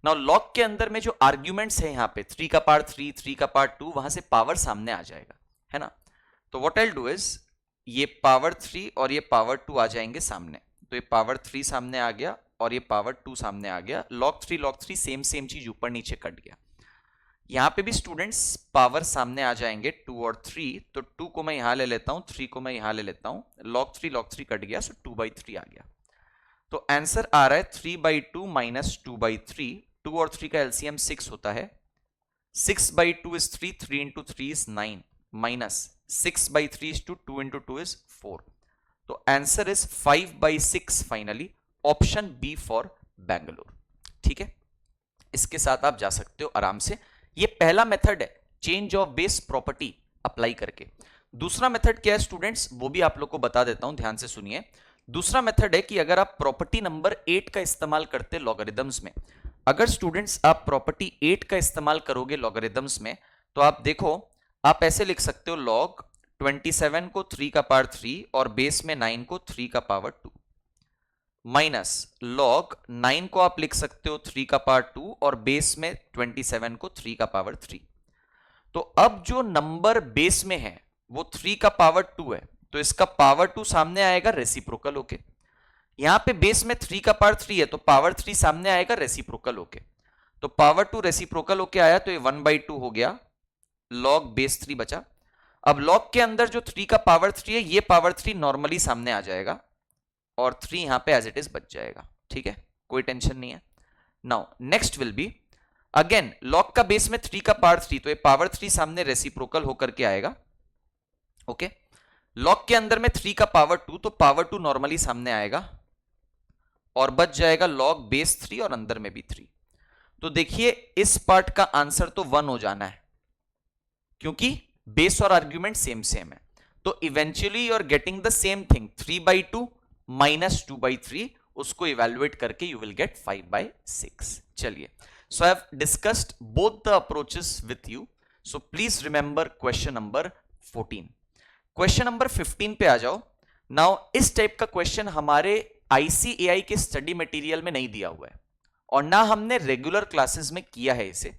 A: नाउ लॉग के अंदर में जो आर्ग्यूमेंट्स है यहां पे 3 का पावर 3, 3 का पावर 2, वहां से पावर सामने आ जाएगा, है ना। तो what I will do is, ये पावर 3 और ये पावर 2 आ जाएंगे सामने, तो ये पावर 3 सामने आ गया और ये पावर 2 सामने आ गया। log 3 सेम चीज ऊपर नीचे कट गया। यहां पे भी स्टूडेंट्स पावर सामने आ जाएंगे 2 और 3, तो 2 को मैं यहां ले लेता हूं, 3 को मैं यहां ले लेता हूं, log 3 कट गया, सो 2/3 आ गया। तो आंसर आ रहा है 3/2 माइनस 2/3। 2 और 3 का एलसीएम 6 होता है, 6/2 is 3, 3 into 3 is 9, minus 6/3 is 2 into 2 is 4। तो answer is 5/6 finally, option B for Bengaluru. ठीक है, इसके साथ आप जा सकते हो आराम से। ये पहला मेथड है change of base property apply करके। दूसरा मेथड क्या है स्टूडेंट्स, वो भी आप लोग को बता देता हूं, ध्यान से सुनिए। दूसरा मेथड है कि अगर आप प्रॉपर्टी नंबर 8 का इस्तेमाल करते लॉगरिदम्स में, अगर स्टूडेंट्स आप प्रॉपर्टी 8 का इस्तेमाल करोगे लॉगरिदम्स में, तो आप देखो आप ऐसे लिख सकते हो लॉग 27 को 3 का पावर 3 और बेस में 9 को 3 का पावर 2 माइनस लॉग 9 को आप लिख सकते हो 3 का पावर 2 और बेस में 27 को 3 का पावर 3। तो अब जो नंबर बेस में है वो 3 का पावर 2 है, तो इसका पावर 2 सामने आएगा रेसिप्रोकल होके। यहां पे बेस में 3 का पावर 3 है तो पावर 3 सामने आएगा रेसिप्रोकल होके। तो पावर 2 रेसिप्रोकल होके आया तो ये 1/2 हो गया, लॉग बेस 3 बचा। अब लॉग के अंदर जो 3 का पावर 3 है ये पावर 3 नॉर्मली सामने आ जाएगा और 3 यहां पे एज इट इज बच जाएगा। ठीक है, कोई टेंशन नहीं है। Now next will be again log का बेस में 3 का पावर 3, तो ये पावर 3 सामने रेसिप्रोकल होकर के आएगा। ओके, लॉग के अंदर में 3 का पावर 2, तो पावर 2 नॉर्मली सामने आएगा और बच जाएगा लॉग बेस 3 और अंदर में भी 3। तो देखिए इस पार्ट का आंसर तो 1 हो जाना है क्योंकि बेस और आर्ग्यूमेंट सेम सेम है। तो eventually you are getting the same thing, 3/2 minus 2/3, उसको इवेल्युएट करके यू विल गेट 5/6। चलिए, so I have discussed both the approaches with you, so please remember question number 14। Question number 15 पे आ जाओ। Now इस type का question हमारे ICAI के study material में नहीं दिया हुआ है और ना हमने रेगुलर क्लासेस में किया है इसे।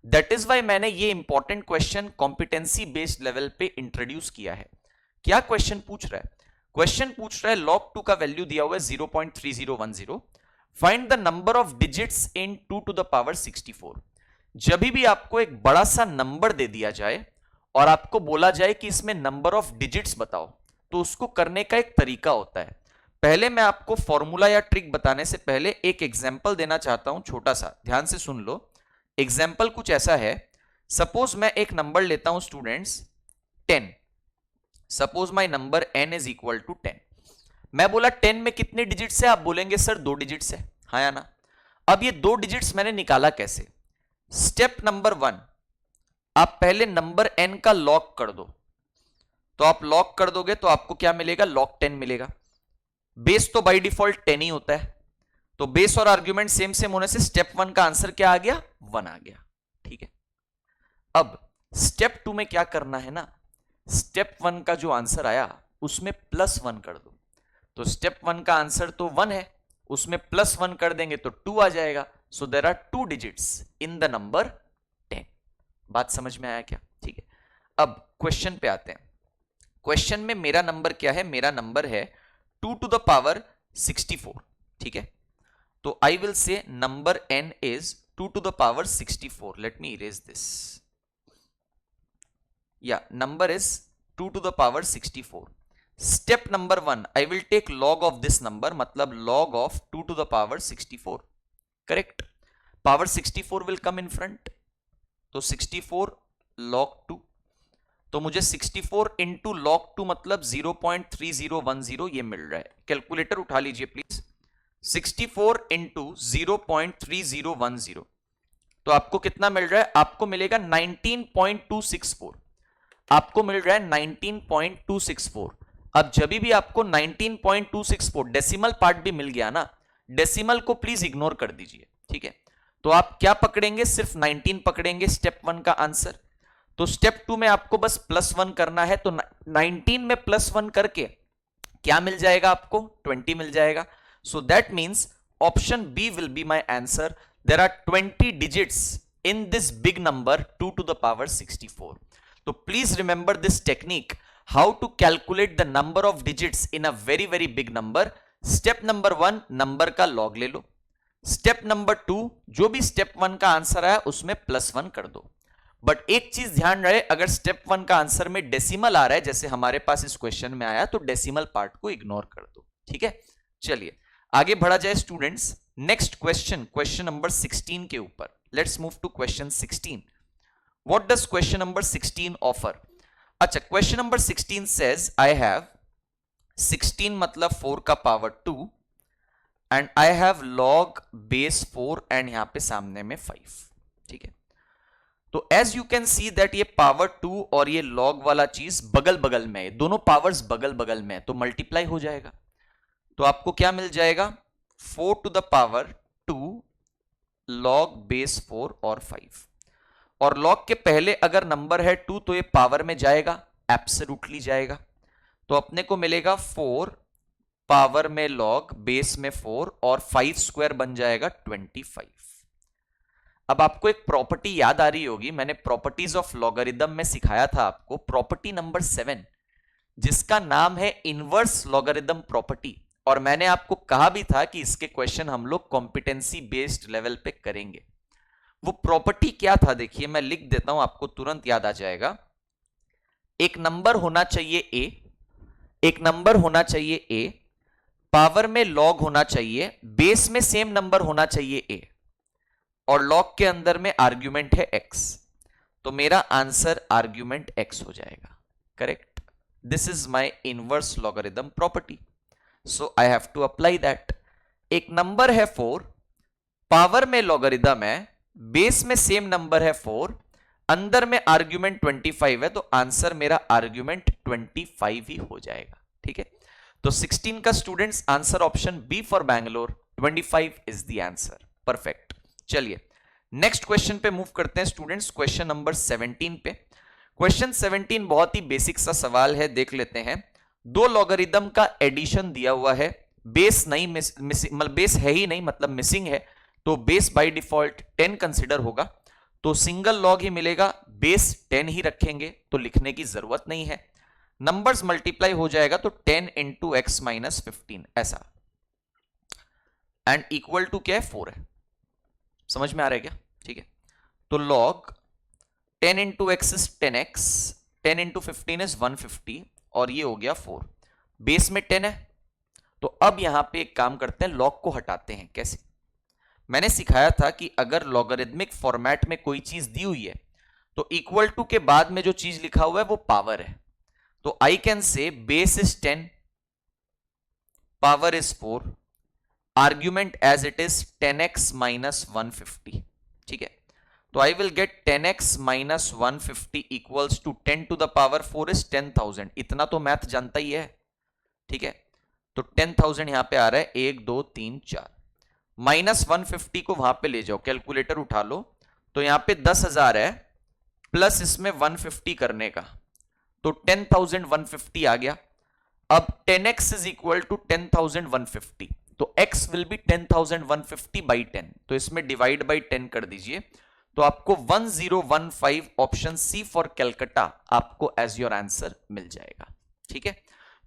A: दैट इज वाई मैंने ये important question competency based level पे इंट्रोड्यूस किया है। क्या क्वेश्चन पूछ रहा है? क्वेश्चन पूछ रहा है log 2 का वैल्यू दिया हुआ है 0.3010, find the number of digits in 2 to the power 64। जब भी आपको एक बड़ा सा नंबर दे दिया जाए और आपको बोला जाए कि इसमें नंबर ऑफ डिजिट्स बताओ, तो उसको करने का एक तरीका होता है। पहले मैं आपको फॉर्मूला या ट्रिक बताने से पहले एक एग्जाम्पल देना चाहता हूं, छोटा सा, ध्यान से सुन लो। एग्जाम्पल कुछ ऐसा है, सपोज मैं एक नंबर लेता हूं students 10। Suppose my number n is equal to 10। मैं बोला 10 में कितने डिजिट्स है? आप बोलेंगे सर 2 डिजिट्स है, हाँ या ना। अब ये 2 डिजिट्स मैंने निकाला कैसे? स्टेप नंबर 1, आप पहले नंबर n का लॉग कर दो। तो आप लॉग कर दोगे तो आपको क्या मिलेगा? लॉग 10 मिलेगा। बेस तो बाय डिफॉल्ट 10 ही होता है, तो बेस और आर्ग्यूमेंट सेम सेम होने से स्टेप 1 का आंसर क्या आ गया? 1 आ गया। ठीक है, अब स्टेप 2 में क्या करना है ना, स्टेप 1 का जो आंसर आया उसमें +1 कर दो। तो स्टेप 1 का आंसर तो 1 है, उसमें +1 कर देंगे तो 2 आ जाएगा। So there are 2 digits in the number 10। बात समझ में आया क्या? ठीक है, अब क्वेश्चन पे आते हैं। क्वेश्चन में मेरा नंबर क्या है? मेरा नंबर है 2 to the power 64। ठीक है, तो I will say number n is 2 to the power 64। Let me erase this. या number is 2 to the power 64। Step number 1, I will take log of this number, मतलब log of 2 to the power 64। Correct, power 64 will come in front, तो 64 log 2, तो मुझे 64 into log 2 मतलब 0.3010 ये मिल रहा है। Calculator उठा लीजिए प्लीज। 64 इंटू 0.3010, तो आपको कितना मिल रहा है? आपको मिलेगा 19.264। आपको मिल रहा है 19.264। अब जब भी आपको 19.264 डेसिमल पार्ट भी मिल गया ना, डेसिमल को प्लीज इग्नोर कर दीजिए। ठीक है, तो आप क्या पकड़ेंगे? सिर्फ 19 पकड़ेंगे स्टेप 1 का आंसर। तो स्टेप 2 में आपको बस +1 करना है, तो 19 में +1 करके क्या मिल जाएगा आपको? 20 मिल जाएगा। So that means option B will be my answer. There are 20 digits in this big number 2 to the power 64। तो please remember this technique, how to calculate the number of digits in a very very big number. Step number 1, number का log ले लो। Step number 2, जो भी step 1 का answer आया उसमें +1 कर दो। बट एक चीज ध्यान रहे, अगर स्टेप 1 का आंसर में डेसिमल आ रहा है, जैसे हमारे पास इस क्वेश्चन में आया, तो डेसिमल पार्ट को इग्नोर कर दो। ठीक है, चलिए आगे बढ़ा जाए students. Next question, question number 16 के ऊपर। Let's move to question 16। What does question number 16 offer? अच्छा, क्वेश्चन नंबर 16 सेज आई हैव 16 मतलब 4 का power 2 and I have log base 4 and यहां पे सामने में 5। ठीक है, तो as you can see that ये पावर 2 और ये लॉग वाला चीज बगल बगल में है, दोनों पावर्स बगल बगल में है, तो मल्टीप्लाई हो जाएगा। तो आपको क्या मिल जाएगा 4 to the power 2 log base 4 और 5। और log के पहले अगर नंबर है 2 तो ये पावर में जाएगा, एब्सोल्युटली जाएगा। तो अपने को मिलेगा 4 पावर में log बेस में 4 और 5 स्क्वायर बन जाएगा 25। अब आपको एक प्रॉपर्टी याद आ रही होगी, मैंने प्रॉपर्टीज ऑफ लॉगरिदम में सिखाया था आपको, प्रॉपर्टी नंबर 7 जिसका नाम है इनवर्स लॉगरिदम प्रॉपर्टी। और मैंने आपको कहा भी था कि इसके क्वेश्चन हम लोग कॉम्पिटेंसी बेस्ड लेवल पे करेंगे। वो प्रॉपर्टी क्या था देखिए, मैं लिख देता हूं, आपको तुरंत याद आ जाएगा। एक नंबर होना चाहिए a, एक नंबर होना चाहिए a, पावर में log होना चाहिए, बेस में सेम नंबर होना चाहिए a, और log के अंदर में आर्ग्यूमेंट है x। तो मेरा आंसर आर्ग्यूमेंट x हो जाएगा। Correct. This is my inverse logarithm property, so I have to apply that. एक नंबर है 4, पावर में लॉगरिदम है, बेस में सेम नंबर है 4, अंदर में आर्ग्यूमेंट 25 है, तो आंसर मेरा आर्ग्यूमेंट 25 ही हो जाएगा। ठीक है, तो 16 का students answer option B for Bangalore, 25 is the answer. Perfect. चलिए नेक्स्ट क्वेश्चन पे मूव करते हैं स्टूडेंट्स, क्वेश्चन नंबर 17 पे। क्वेश्चन 17 बहुत ही बेसिक सा सवाल है, देख लेते हैं। दो लॉगरिदम का एडिशन दिया हुआ है, बेस नहीं मतलब बेस है ही नहीं, मतलब मिसिंग है, तो बेस बाय डिफॉल्ट 10 कंसिडर होगा, तो सिंगल लॉग ही मिलेगा, बेस 10 ही रखेंगे, तो लिखने की जरूरत नहीं है। नंबर्स मल्टीप्लाई हो जाएगा तो 10 इंटू एक्स माइनस 15 ऐसा, एंड इक्वल टू क्या है 4 है। समझ में आ रहा है क्या? ठीक है, तो log 10 into x is 10x, 10 into 15 is 150, और ये हो गया 4। बेस में 10 है, तो अब यहां पे एक काम करते हैं, लॉग को हटाते हैं। कैसे? मैंने सिखाया था कि अगर लॉगरिदमिक फॉर्मेट में कोई चीज दी हुई है तो इक्वल टू के बाद में जो चीज लिखा हुआ है वो पावर है। तो I can say base is 10, power is 4, argument as it is 10x minus 150। ठीक है, तो I will get 10x minus 150 equals to 10 to the power 4 is 10,000। इतना तो मैथ जानता ही है। ठीक है, तो 10,000 यहां पे आ रहा है, 1 2 3 4, माइनस 150 को वहां पे ले जाओ, कैलकुलेटर उठा लो, तो यहां पे 10,000 है, प्लस इसमें 150 करने का, तो 10,150 आ गया। अब 10x इज इक्वल टू 10,150, तो x विल बी 10,150 बाई 10, तो इसमें डिवाइड बाई 10 कर दीजिए, तो आपको 1015 ऑप्शन सी फॉर कैलकाटा आपको एज योर आंसर मिल जाएगा। ठीक है,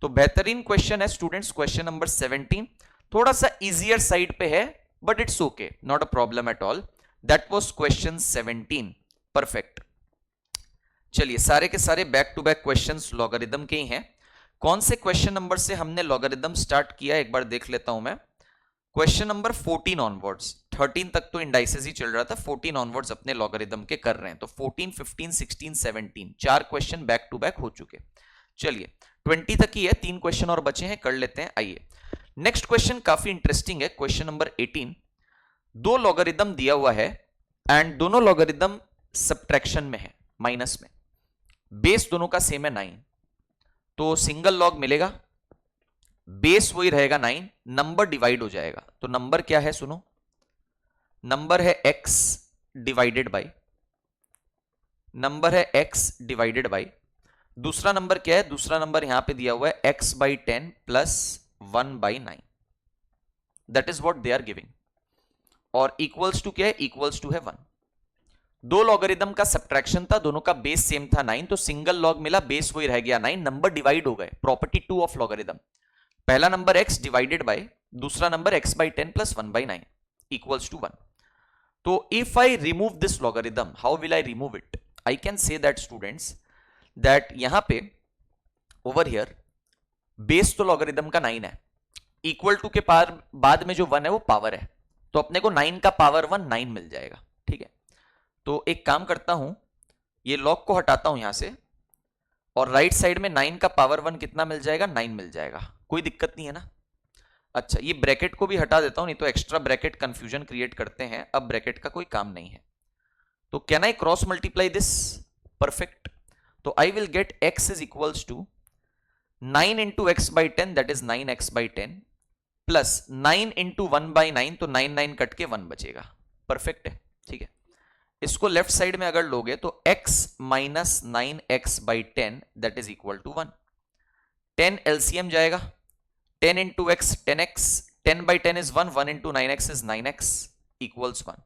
A: तो बेहतरीन क्वेश्चन है स्टूडेंट्स, क्वेश्चन नंबर 17 थोड़ा सा इजियर साइड पे है, but it's okay, not a problem at all. That was question 17। Perfect. चलिए सारे के सारे back to back questions logarithm के ही हैं। कौन से क्वेश्चन नंबर से हमने लॉगरिदम स्टार्ट किया एक बार देख लेता हूं मैं। क्वेश्चन नंबर 14 ऑनवर्ड्स, 13 तक तो इंडाइसेस ही चल रहा था, 14 ऑनवर्ड्स अपने लॉगरिदम के कर रहे हैं, तो 14 15 16 17 चार क्वेश्चन बैक टू बैक हो चुके। चलिए 20 तक ही है, 3 क्वेश्चन और बचे हैं, कर लेते हैं। आइए नेक्स्ट क्वेश्चन काफी इंटरेस्टिंग है, क्वेश्चन नंबर 18। दो लॉगरिदम दिया हुआ है एंड दोनों लॉगरिदम सब्ट्रैक्शन में है, माइनस में, बेस दोनों का सेम है 9, तो सिंगल लॉग मिलेगा, बेस वही रहेगा 9, नंबर डिवाइड हो जाएगा। तो नंबर क्या है सुनो, नंबर है x डिवाइडेड बाय, नंबर है x डिवाइडेड बाय, दूसरा नंबर क्या है, दूसरा नंबर यहां पे दिया हुआ है x by 10 plus 1 by 9, that is what they are giving, और इक्वल्स टू क्या है, इक्वल्स टू है 1। दो लॉगरिदम का सब्ट्रैक्शन था, दोनों का बेस सेम था 9, तो सिंगल लॉग मिला, बेस वही रह गया 9, नंबर डिवाइड हो गए। प्रॉपर्टी 2 ऑफ लॉगरिदम, पहला नंबर x डिवाइडेड बाय, दूसरा number x by 10 plus 1 by 9 equals to 1। तो if I remove this logarithm, how will I remove it? I can say that students, that यहां पे over here base तो logarithm का 9 है, equal to के पार बाद में जो 1 है वो पावर है, तो अपने को 9 का पावर 1 9 मिल जाएगा। ठीक है, तो एक काम करता हूं, ये लॉग को हटाता हूं यहां से, और राइट साइड में 9 का पावर 1 कितना मिल जाएगा, 9 मिल जाएगा, कोई दिक्कत नहीं है ना। अच्छा ये ब्रैकेट को भी हटा देता हूं, नहीं तो एक्स्ट्रा ब्रैकेट कंफ्यूजन क्रिएट करते हैं, अब ब्रैकेट का कोई काम नहीं है। तो can I cross multiply this? Perfect, तो I will get x is equals to 9 into x by 10, that is 9x by 10, plus 9 into 1/9, तो 9 कट के 1 बचेगा। परफेक्ट है, ठीक है। इसको लेफ्ट साइड में अगर लोगे तो x minus 9x/10 that is equal to 1। 10 LCM जाएगा, 10 into x 10x, 10/10 is 1, 1 into 9x is 9x equals 1।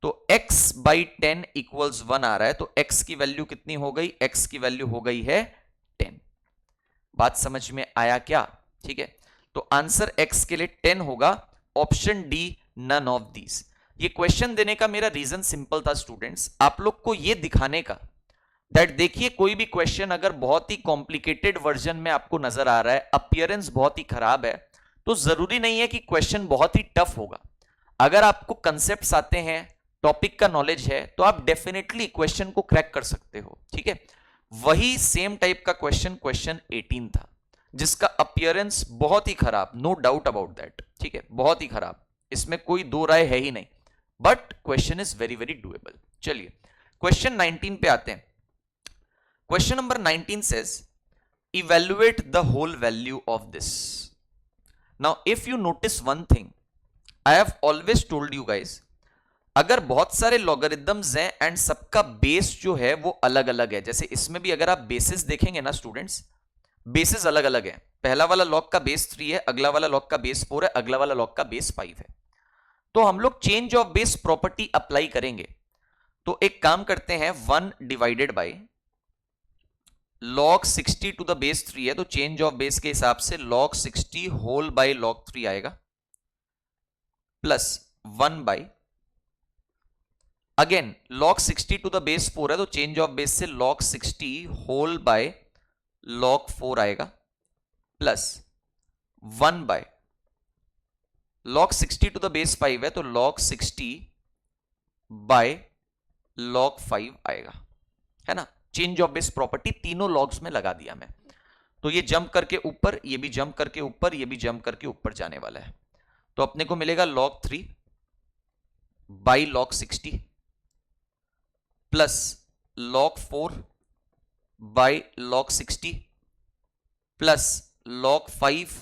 A: तो x/10 इक्वल्स 1 आ रहा है, तो x की वैल्यू कितनी हो गई? x की वैल्यू हो गई है 10। बात समझ में आया क्या? ठीक है, तो आंसर x के लिए 10 होगा। Option D, none of these. ये क्वेश्चन देने का मेरा रीजन सिंपल था स्टूडेंट्स, आप लोग को ये दिखाने का दैट देखिए कोई भी क्वेश्चन अगर बहुत ही कॉम्प्लिकेटेड वर्जन में आपको नजर आ रहा है, अपीयरेंस बहुत ही खराब है, तो जरूरी नहीं है कि क्वेश्चन बहुत ही टफ होगा। अगर आपको कंसेप्ट्स आते हैं, टॉपिक का नॉलेज है, तो आप डेफिनेटली क्वेश्चन को क्रैक कर सकते हो। ठीक है, वही सेम टाइप का क्वेश्चन क्वेश्चन 18 था, जिसका अपीयरेंस बहुत ही खराब, नो डाउट अबाउट दैट। ठीक है, बहुत ही खराब, इसमें कोई दो राय है ही नहीं, but question is very very doable. चलिए क्वेश्चन 19 पे आते हैं। Question number 19 says evaluate the whole value of this. Now if you notice one thing, I have always told you guys, अगर बहुत सारे लॉगरिदम्स हैं एंड सबका बेस जो है वो अलग अलग है, जैसे इसमें भी अगर आप बेसिस देखेंगे ना स्टूडेंट्स, बेसिस अलग अलग है। पहला वाला लॉग का बेस 3 है, अगला वाला लॉग का बेस 4 है, अगला वाला लॉग का बेस 5 है। तो हम लोग change of base property apply करेंगे। तो एक काम करते हैं, 1 divided by log 60 to the base 3 है, तो चेंज ऑफ बेस के हिसाब से log 60 होल बाय log 3 आएगा, plus 1 by again log 60 to the base 4 है, तो चेंज ऑफ बेस से log 60 होल बाय log 4 आएगा, plus 1 by log 60 to the base 5 है, तो log 60 बाय log 5 आएगा, है ना। चेंज ऑफ बेस प्रॉपर्टी तीनों लॉग्स में लगा दिया मैं, तो ये जंप करके ऊपर, ये भी जंप करके ऊपर, ये भी जंप करके ऊपर जाने वाला है। तो अपने को मिलेगा log 3 by log 60 plus log 4 by log 60 plus log 5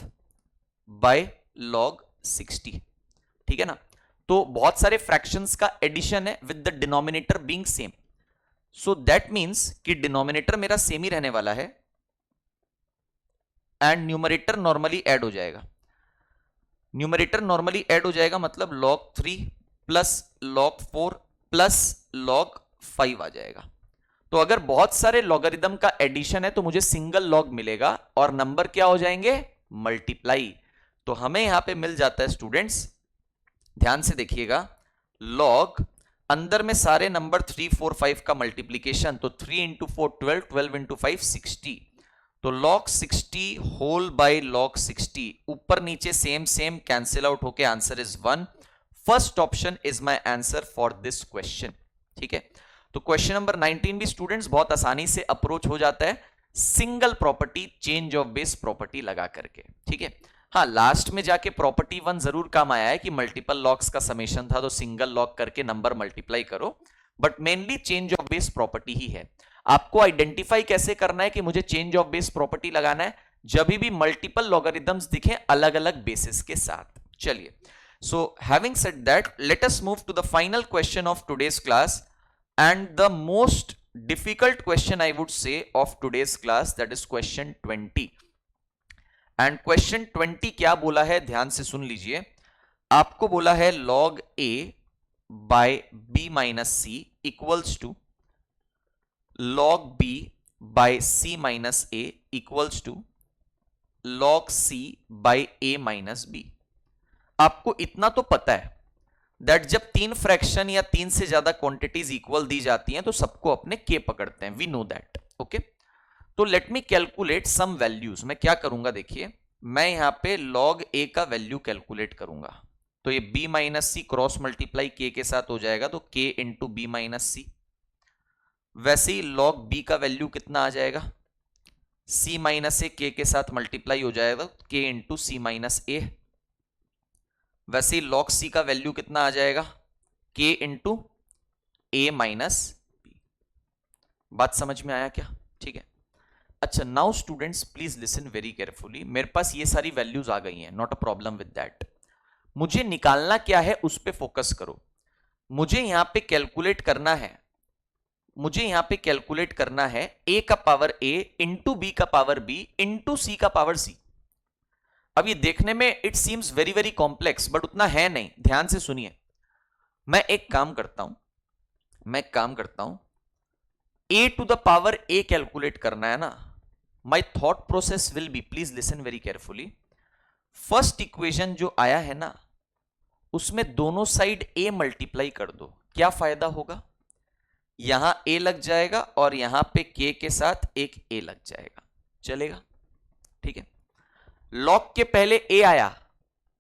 A: by log 60। ठीक है ना, तो बहुत सारे फ्रैक्शंस का एडिशन है with the denominator being same. So that means कि डिनोमिनेटर मेरा सेम ही रहने वाला है एंड न्यूमरेटर नॉर्मली ऐड हो जाएगा। न्यूमरेटर नॉर्मली ऐड हो जाएगा मतलब log 3 plus log 4 plus log 5 आ जाएगा। तो अगर बहुत सारे लॉगरिदम का एडिशन है तो मुझे सिंगल लॉग मिलेगा और नंबर क्या हो जाएंगे? मल्टीप्लाई। तो हमें यहां पे मिल जाता है स्टूडेंट्स, ध्यान से देखिएगा, log अंदर में सारे नंबर 3 4 5 का मल्टीप्लीकेशन, तो 3 इंटू 4 12, 12 इंटू 5 60, तो log 60 होल बाय log 60, ऊपर नीचे सेम सेम कैंसिल आउट होके answer is 1। First option is my answer for this question. ठीक है, तो क्वेश्चन नंबर 19 भी स्टूडेंट्स बहुत आसानी से अप्रोच हो जाता है single property, change of base property लगा करके। ठीक है, हाँ लास्ट में जाके प्रॉपर्टी 1 जरूर काम आया है कि मल्टीपल लॉग्स का समेशन था तो सिंगल लॉग करके नंबर मल्टीप्लाई करो, but mainly change of base property ही है। आपको आइडेंटिफाई कैसे करना है कि मुझे चेंज ऑफ बेस प्रॉपर्टी लगाना है? जब भी मल्टीपल लॉगरिदम्स दिखे अलग अलग बेसिस के साथ। चलिए, so having said that, let us move to the final question of today's class and the most difficult question I would say of today's class, that is question 20। And question 20 क्या बोला है, ध्यान से सुन लीजिए। आपको बोला है log a by b minus C equals to log b by c minus a equals to log c by a minus b। आपको इतना तो पता है दैट जब तीन फ्रैक्शन या तीन से ज्यादा क्वांटिटीज इक्वल दी जाती हैं तो सबको अपने k पकड़ते हैं, वी नो दैट। ओके, तो let me calculate some values. मैं क्या करूंगा, देखिए मैं यहां पे log a का वैल्यू कैलकुलेट करूंगा, तो ये b माइनस सी क्रॉस मल्टीप्लाई k के साथ हो जाएगा, तो k इंटू बी माइनस सी। वैसे ही log b का वैल्यू कितना आ जाएगा, c माइनस ए k के साथ मल्टीप्लाई हो जाएगा, k इंटू सी माइनस ए। वैसे ही log c का वैल्यू कितना आ जाएगा, k into A minus B. बात समझ में आया क्या? ठीक है, अच्छा, now students please listen very carefully. मेरे पास ये सारी वैल्यूज आ गई हैं, not a problem with that. मुझे निकालना क्या है उस पे फोकस करो। मुझे यहां पे कैलकुलेट करना है, मुझे यहां पे कैलकुलेट करना है a का पावर a इंटू बी का पावर b इंटू सी का पावर c। अब ये देखने में it seems very very complex, but उतना है नहीं। ध्यान से सुनिए। मैं एक काम करता हूं, a to the power a calculate करना है ना। My thought process will be, please listen very carefully. First equation जो आया है ना, उसमें दोनों साइड a मल्टीप्लाई कर दो। क्या फायदा होगा? यहां a लग जाएगा और यहां पे k के साथ एक a लग जाएगा, चलेगा? ठीक है। लॉग के पहले a आया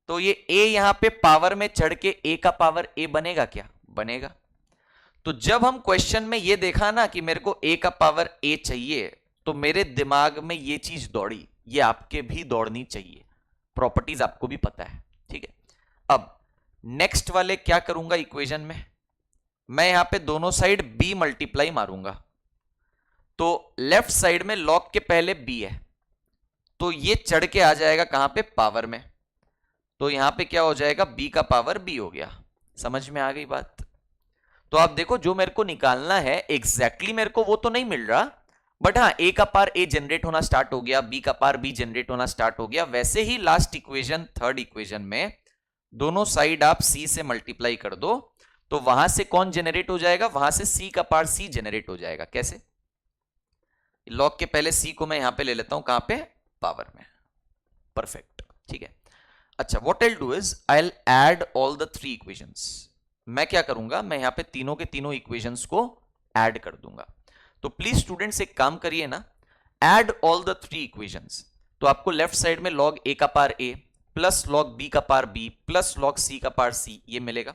A: तो ये a यहां पे पावर में चढ़ के a का पावर a बनेगा, क्या बनेगा? तो जब हम क्वेश्चन में ये देखा ना कि मेरे को a का पावर a चाहिए, तो मेरे दिमाग में ये चीज दौड़ी। ये आपके भी दौड़नी चाहिए, प्रॉपर्टीज आपको भी पता है। ठीक है। अब नेक्स्ट वाले क्या करूंगा इक्वेशन में, मैं यहां पे दोनों साइड b मल्टीप्लाई मारूंगा। तो लेफ्ट साइड में लॉग के पहले b है, तो ये चढ़ के आ जाएगा कहां पे, पावर में। तो यहां पे क्या हो जाएगा, b का पावर b हो गया। समझ में आ गई बात? तो आप देखो, जो मेरे को निकालना है एग्जैक्टली मेरे को वो तो नहीं मिल रहा, बट हाँ a का पार a जनरेट होना स्टार्ट हो गया, b का पार b जनरेट होना स्टार्ट हो गया। वैसे ही लास्ट इक्वेशन, थर्ड इक्वेशन में दोनों साइड आप c से मल्टीप्लाई कर दो, तो वहां से कौन जनरेट हो जाएगा, वहां से c का पार c जनरेट हो जाएगा। कैसे? लॉग के पहले c को मैं यहां पे ले लेता हूं, कहां पे, पावर में। परफेक्ट, ठीक है। अच्छा, what I will do is I will add all the three equations. मैं क्या करूंगा, मैं यहां पे तीनों के तीनों इक्वेशंस को ऐड कर दूंगा। तो प्लीज स्टूडेंट्स एक काम करिए ना, add all the three equations. तो आपको लेफ्ट साइड में log a का पार a प्लस log b का पार b प्लस log c का पार c ये मिलेगा।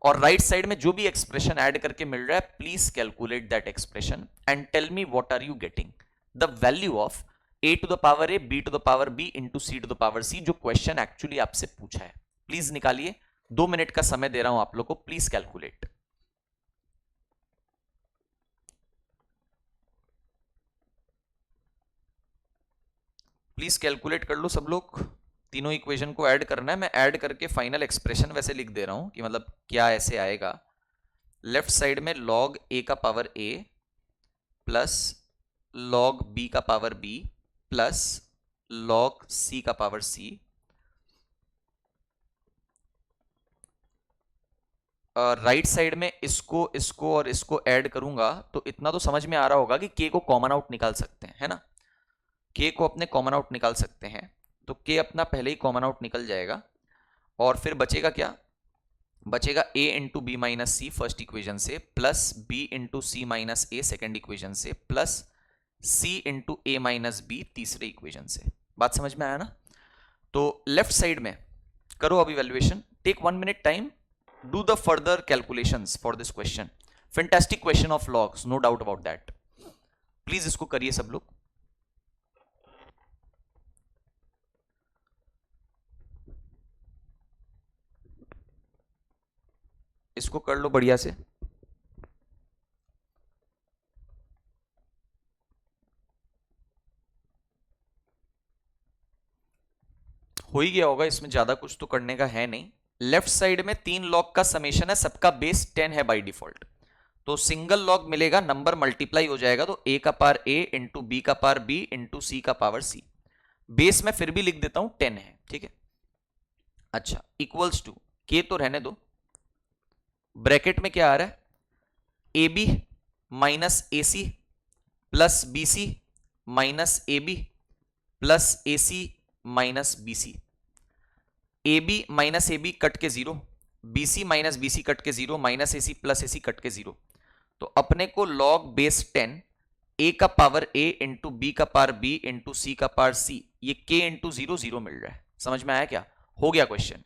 A: और राइट साइड में जो भी एक्सप्रेशन ऐड करके मिल रहा है, please calculate that expression and tell me what are you getting, the value of a to the power a, b to the power b into c to the power c, जो question actually आपसे पूछा है। Please निकालिए, 2 minute का समय दे रहा हूं आप लोग को, प्लीज कैलकुलेट। प्लीज कैलकुलेट कर लो सब लोग। तीनों इक्वेशन को ऐड करना है, मैं ऐड करके फाइनल एक्सप्रेशन वैसे लिख दे रहा हूं कि मतलब क्या ऐसे आएगा। लेफ्ट साइड में log a का power a plus log b का power b plus log c का पावर c, राइट साइड में इसको इसको और इसको ऐड करूंगा तो इतना तो समझ में आ रहा होगा कि k को कॉमन आउट निकाल सकते हैं, है ना। k को अपने कॉमन आउट निकाल सकते हैं, तो k अपना पहले ही कॉमन आउट निकल जाएगा। और फिर बचेगा क्या, बचेगा a into B minus C first equation से, plus b into C minus A second equation से, plus c into A minus B तीसरे इक्वेशन से। बात समझ में आया ना। तो लेफ्ट साइड में करो अब evaluation, take 1 minute time, do the further calculations for this question. Fantastic question of logs, no doubt about that. Please इसको करिए सब लोग। इसको कर लो बढ़िया से। हो ही गया होगा, इसमें ज्यादा कुछ तो करने का है नहीं। लेफ्ट साइड में 3 लॉग का समेशन है, सबका बेस 10 है बाय डिफॉल्ट। तो सिंगल लॉग मिलेगा, नंबर मल्टीप्लाई हो जाएगा, तो a का पावर a इंटू बी का पावर b इंटू c का पावर c। बेस में फिर भी लिख देता हूं 10 है, ठीक है। अच्छा, इक्वल्स टू k तो रहने दो, ब्रैकेट में क्या आ रहा है, A B minus A C plus B C minus A B plus A C minus B C. A B minus A B cut के 0, B C minus B C cut के 0, minus A C plus A C cut के 0। तो अपने को log base 10 a का power a into B का power b into C का power c, ये k इंटू 0 0 मिल रहा है। समझ में आया क्या? हो गया क्वेश्चन।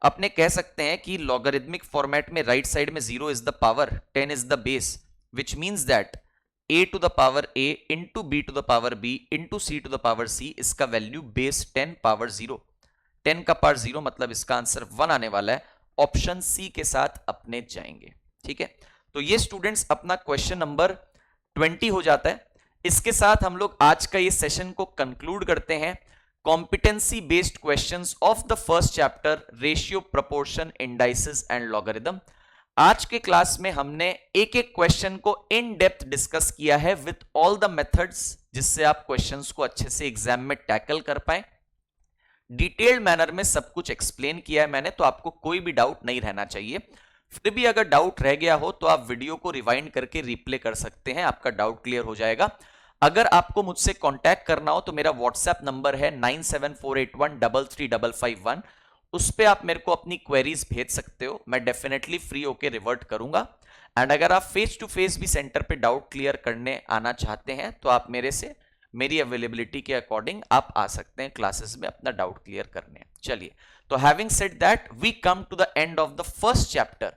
A: अपने कह सकते हैं कि लॉगरिथमिक फॉर्मेट में राइट साइड में 0 is the power, 10 is the base, which means that a to the power a into B to the power b into C to the power c, इसका value base 10 power 0, 10 का power 0, मतलब इसका answer 1 आने वाला है। Option C के साथ अपने जाएंगे, ठीक है। तो ये स्टूडेंट्स अपना क्वेश्चन नंबर 20 हो जाता है। इसके साथ हम लोग आज का ये सेशन को कंक्लूड करते हैं। Competency based questions of the first chapter ratio, proportion, indices and logarithm. आज के क्लास में हमने एक एक क्वेश्चन को इन डेप्थ डिस्कस किया है विथ ऑल द मेथड्स, जिससे आप क्वेश्चंस को अच्छे से एग्जाम में टैकल कर पाए। डिटेल्ड मैनर में सब कुछ एक्सप्लेन किया है मैंने, तो आपको कोई भी डाउट नहीं रहना चाहिए। फिर भी अगर डाउट रह गया हो तो आप वीडियो को रिवाइंड करके रिप्ले कर सकते हैं, आपका डाउट क्लियर हो जाएगा। अगर आपको मुझसे कांटेक्ट करना हो तो मेरा व्हाट्सएप नंबर है 9748133551। उस पे आप मेरे को अपनी क्वेरीज भेज सकते हो, मैं डेफिनेटली फ्री होके रिवर्ट करूंगा। एंड अगर आप फेस टू फेस भी सेंटर पे डाउट क्लियर करने आना चाहते हैं तो आप मेरी अवेलेबिलिटी के अकॉर्डिंग आप आ सकते हैं क्लासेस में अपना डाउट क्लियर करने। चलिए, तो having said that we come to the end of the first chapter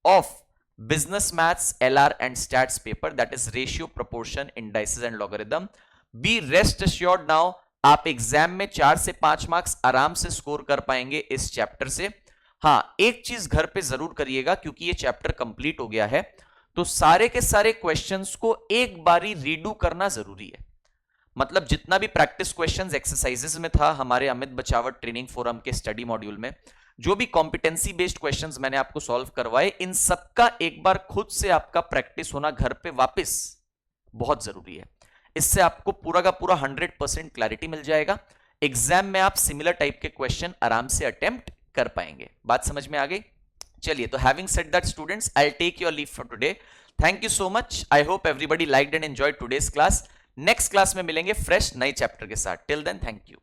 A: of business maths LR and stats paper, that is ratio, proportion, indices and logarithm. Be rest assured now, आप exam में 4 से 5 marks आराम से score कर पाएंगे इस chapter से। हाँ, एक चीज घर पे जरूर करिएगा, क्योंकि ये चैप्टर कंप्लीट हो गया है तो सारे के सारे क्वेश्चंस को एक बारी रीडू करना जरूरी है। मतलब जितना भी प्रैक्टिस क्वेश्चंस एक्सरसाइजेस में था हमारे अमित बचावट ट्रेनिंग फोरम के स्टडी मॉड्यूल में, जो भी कॉम्पिटेंसी बेस्ड क्वेश्चंस मैंने आपको सॉल्व करवाए, इन सबका एक बार खुद से आपका प्रैक्टिस होना घर पे वापस बहुत जरूरी है। इससे आपको पूरा का पूरा 100% क्लैरिटी मिल जाएगा। एग्जाम में आप सिमिलर टाइप के क्वेश्चन आराम से अटेम्प्ट कर पाएंगे। बात समझ में आ गई? चलिए, तो having said that students, I will take your leave for today. Thank you so much. I hope everybody liked and enjoyed today's class. Next class में मिलेंगे फ्रेश नए चैप्टर के साथ। Till then, thank you.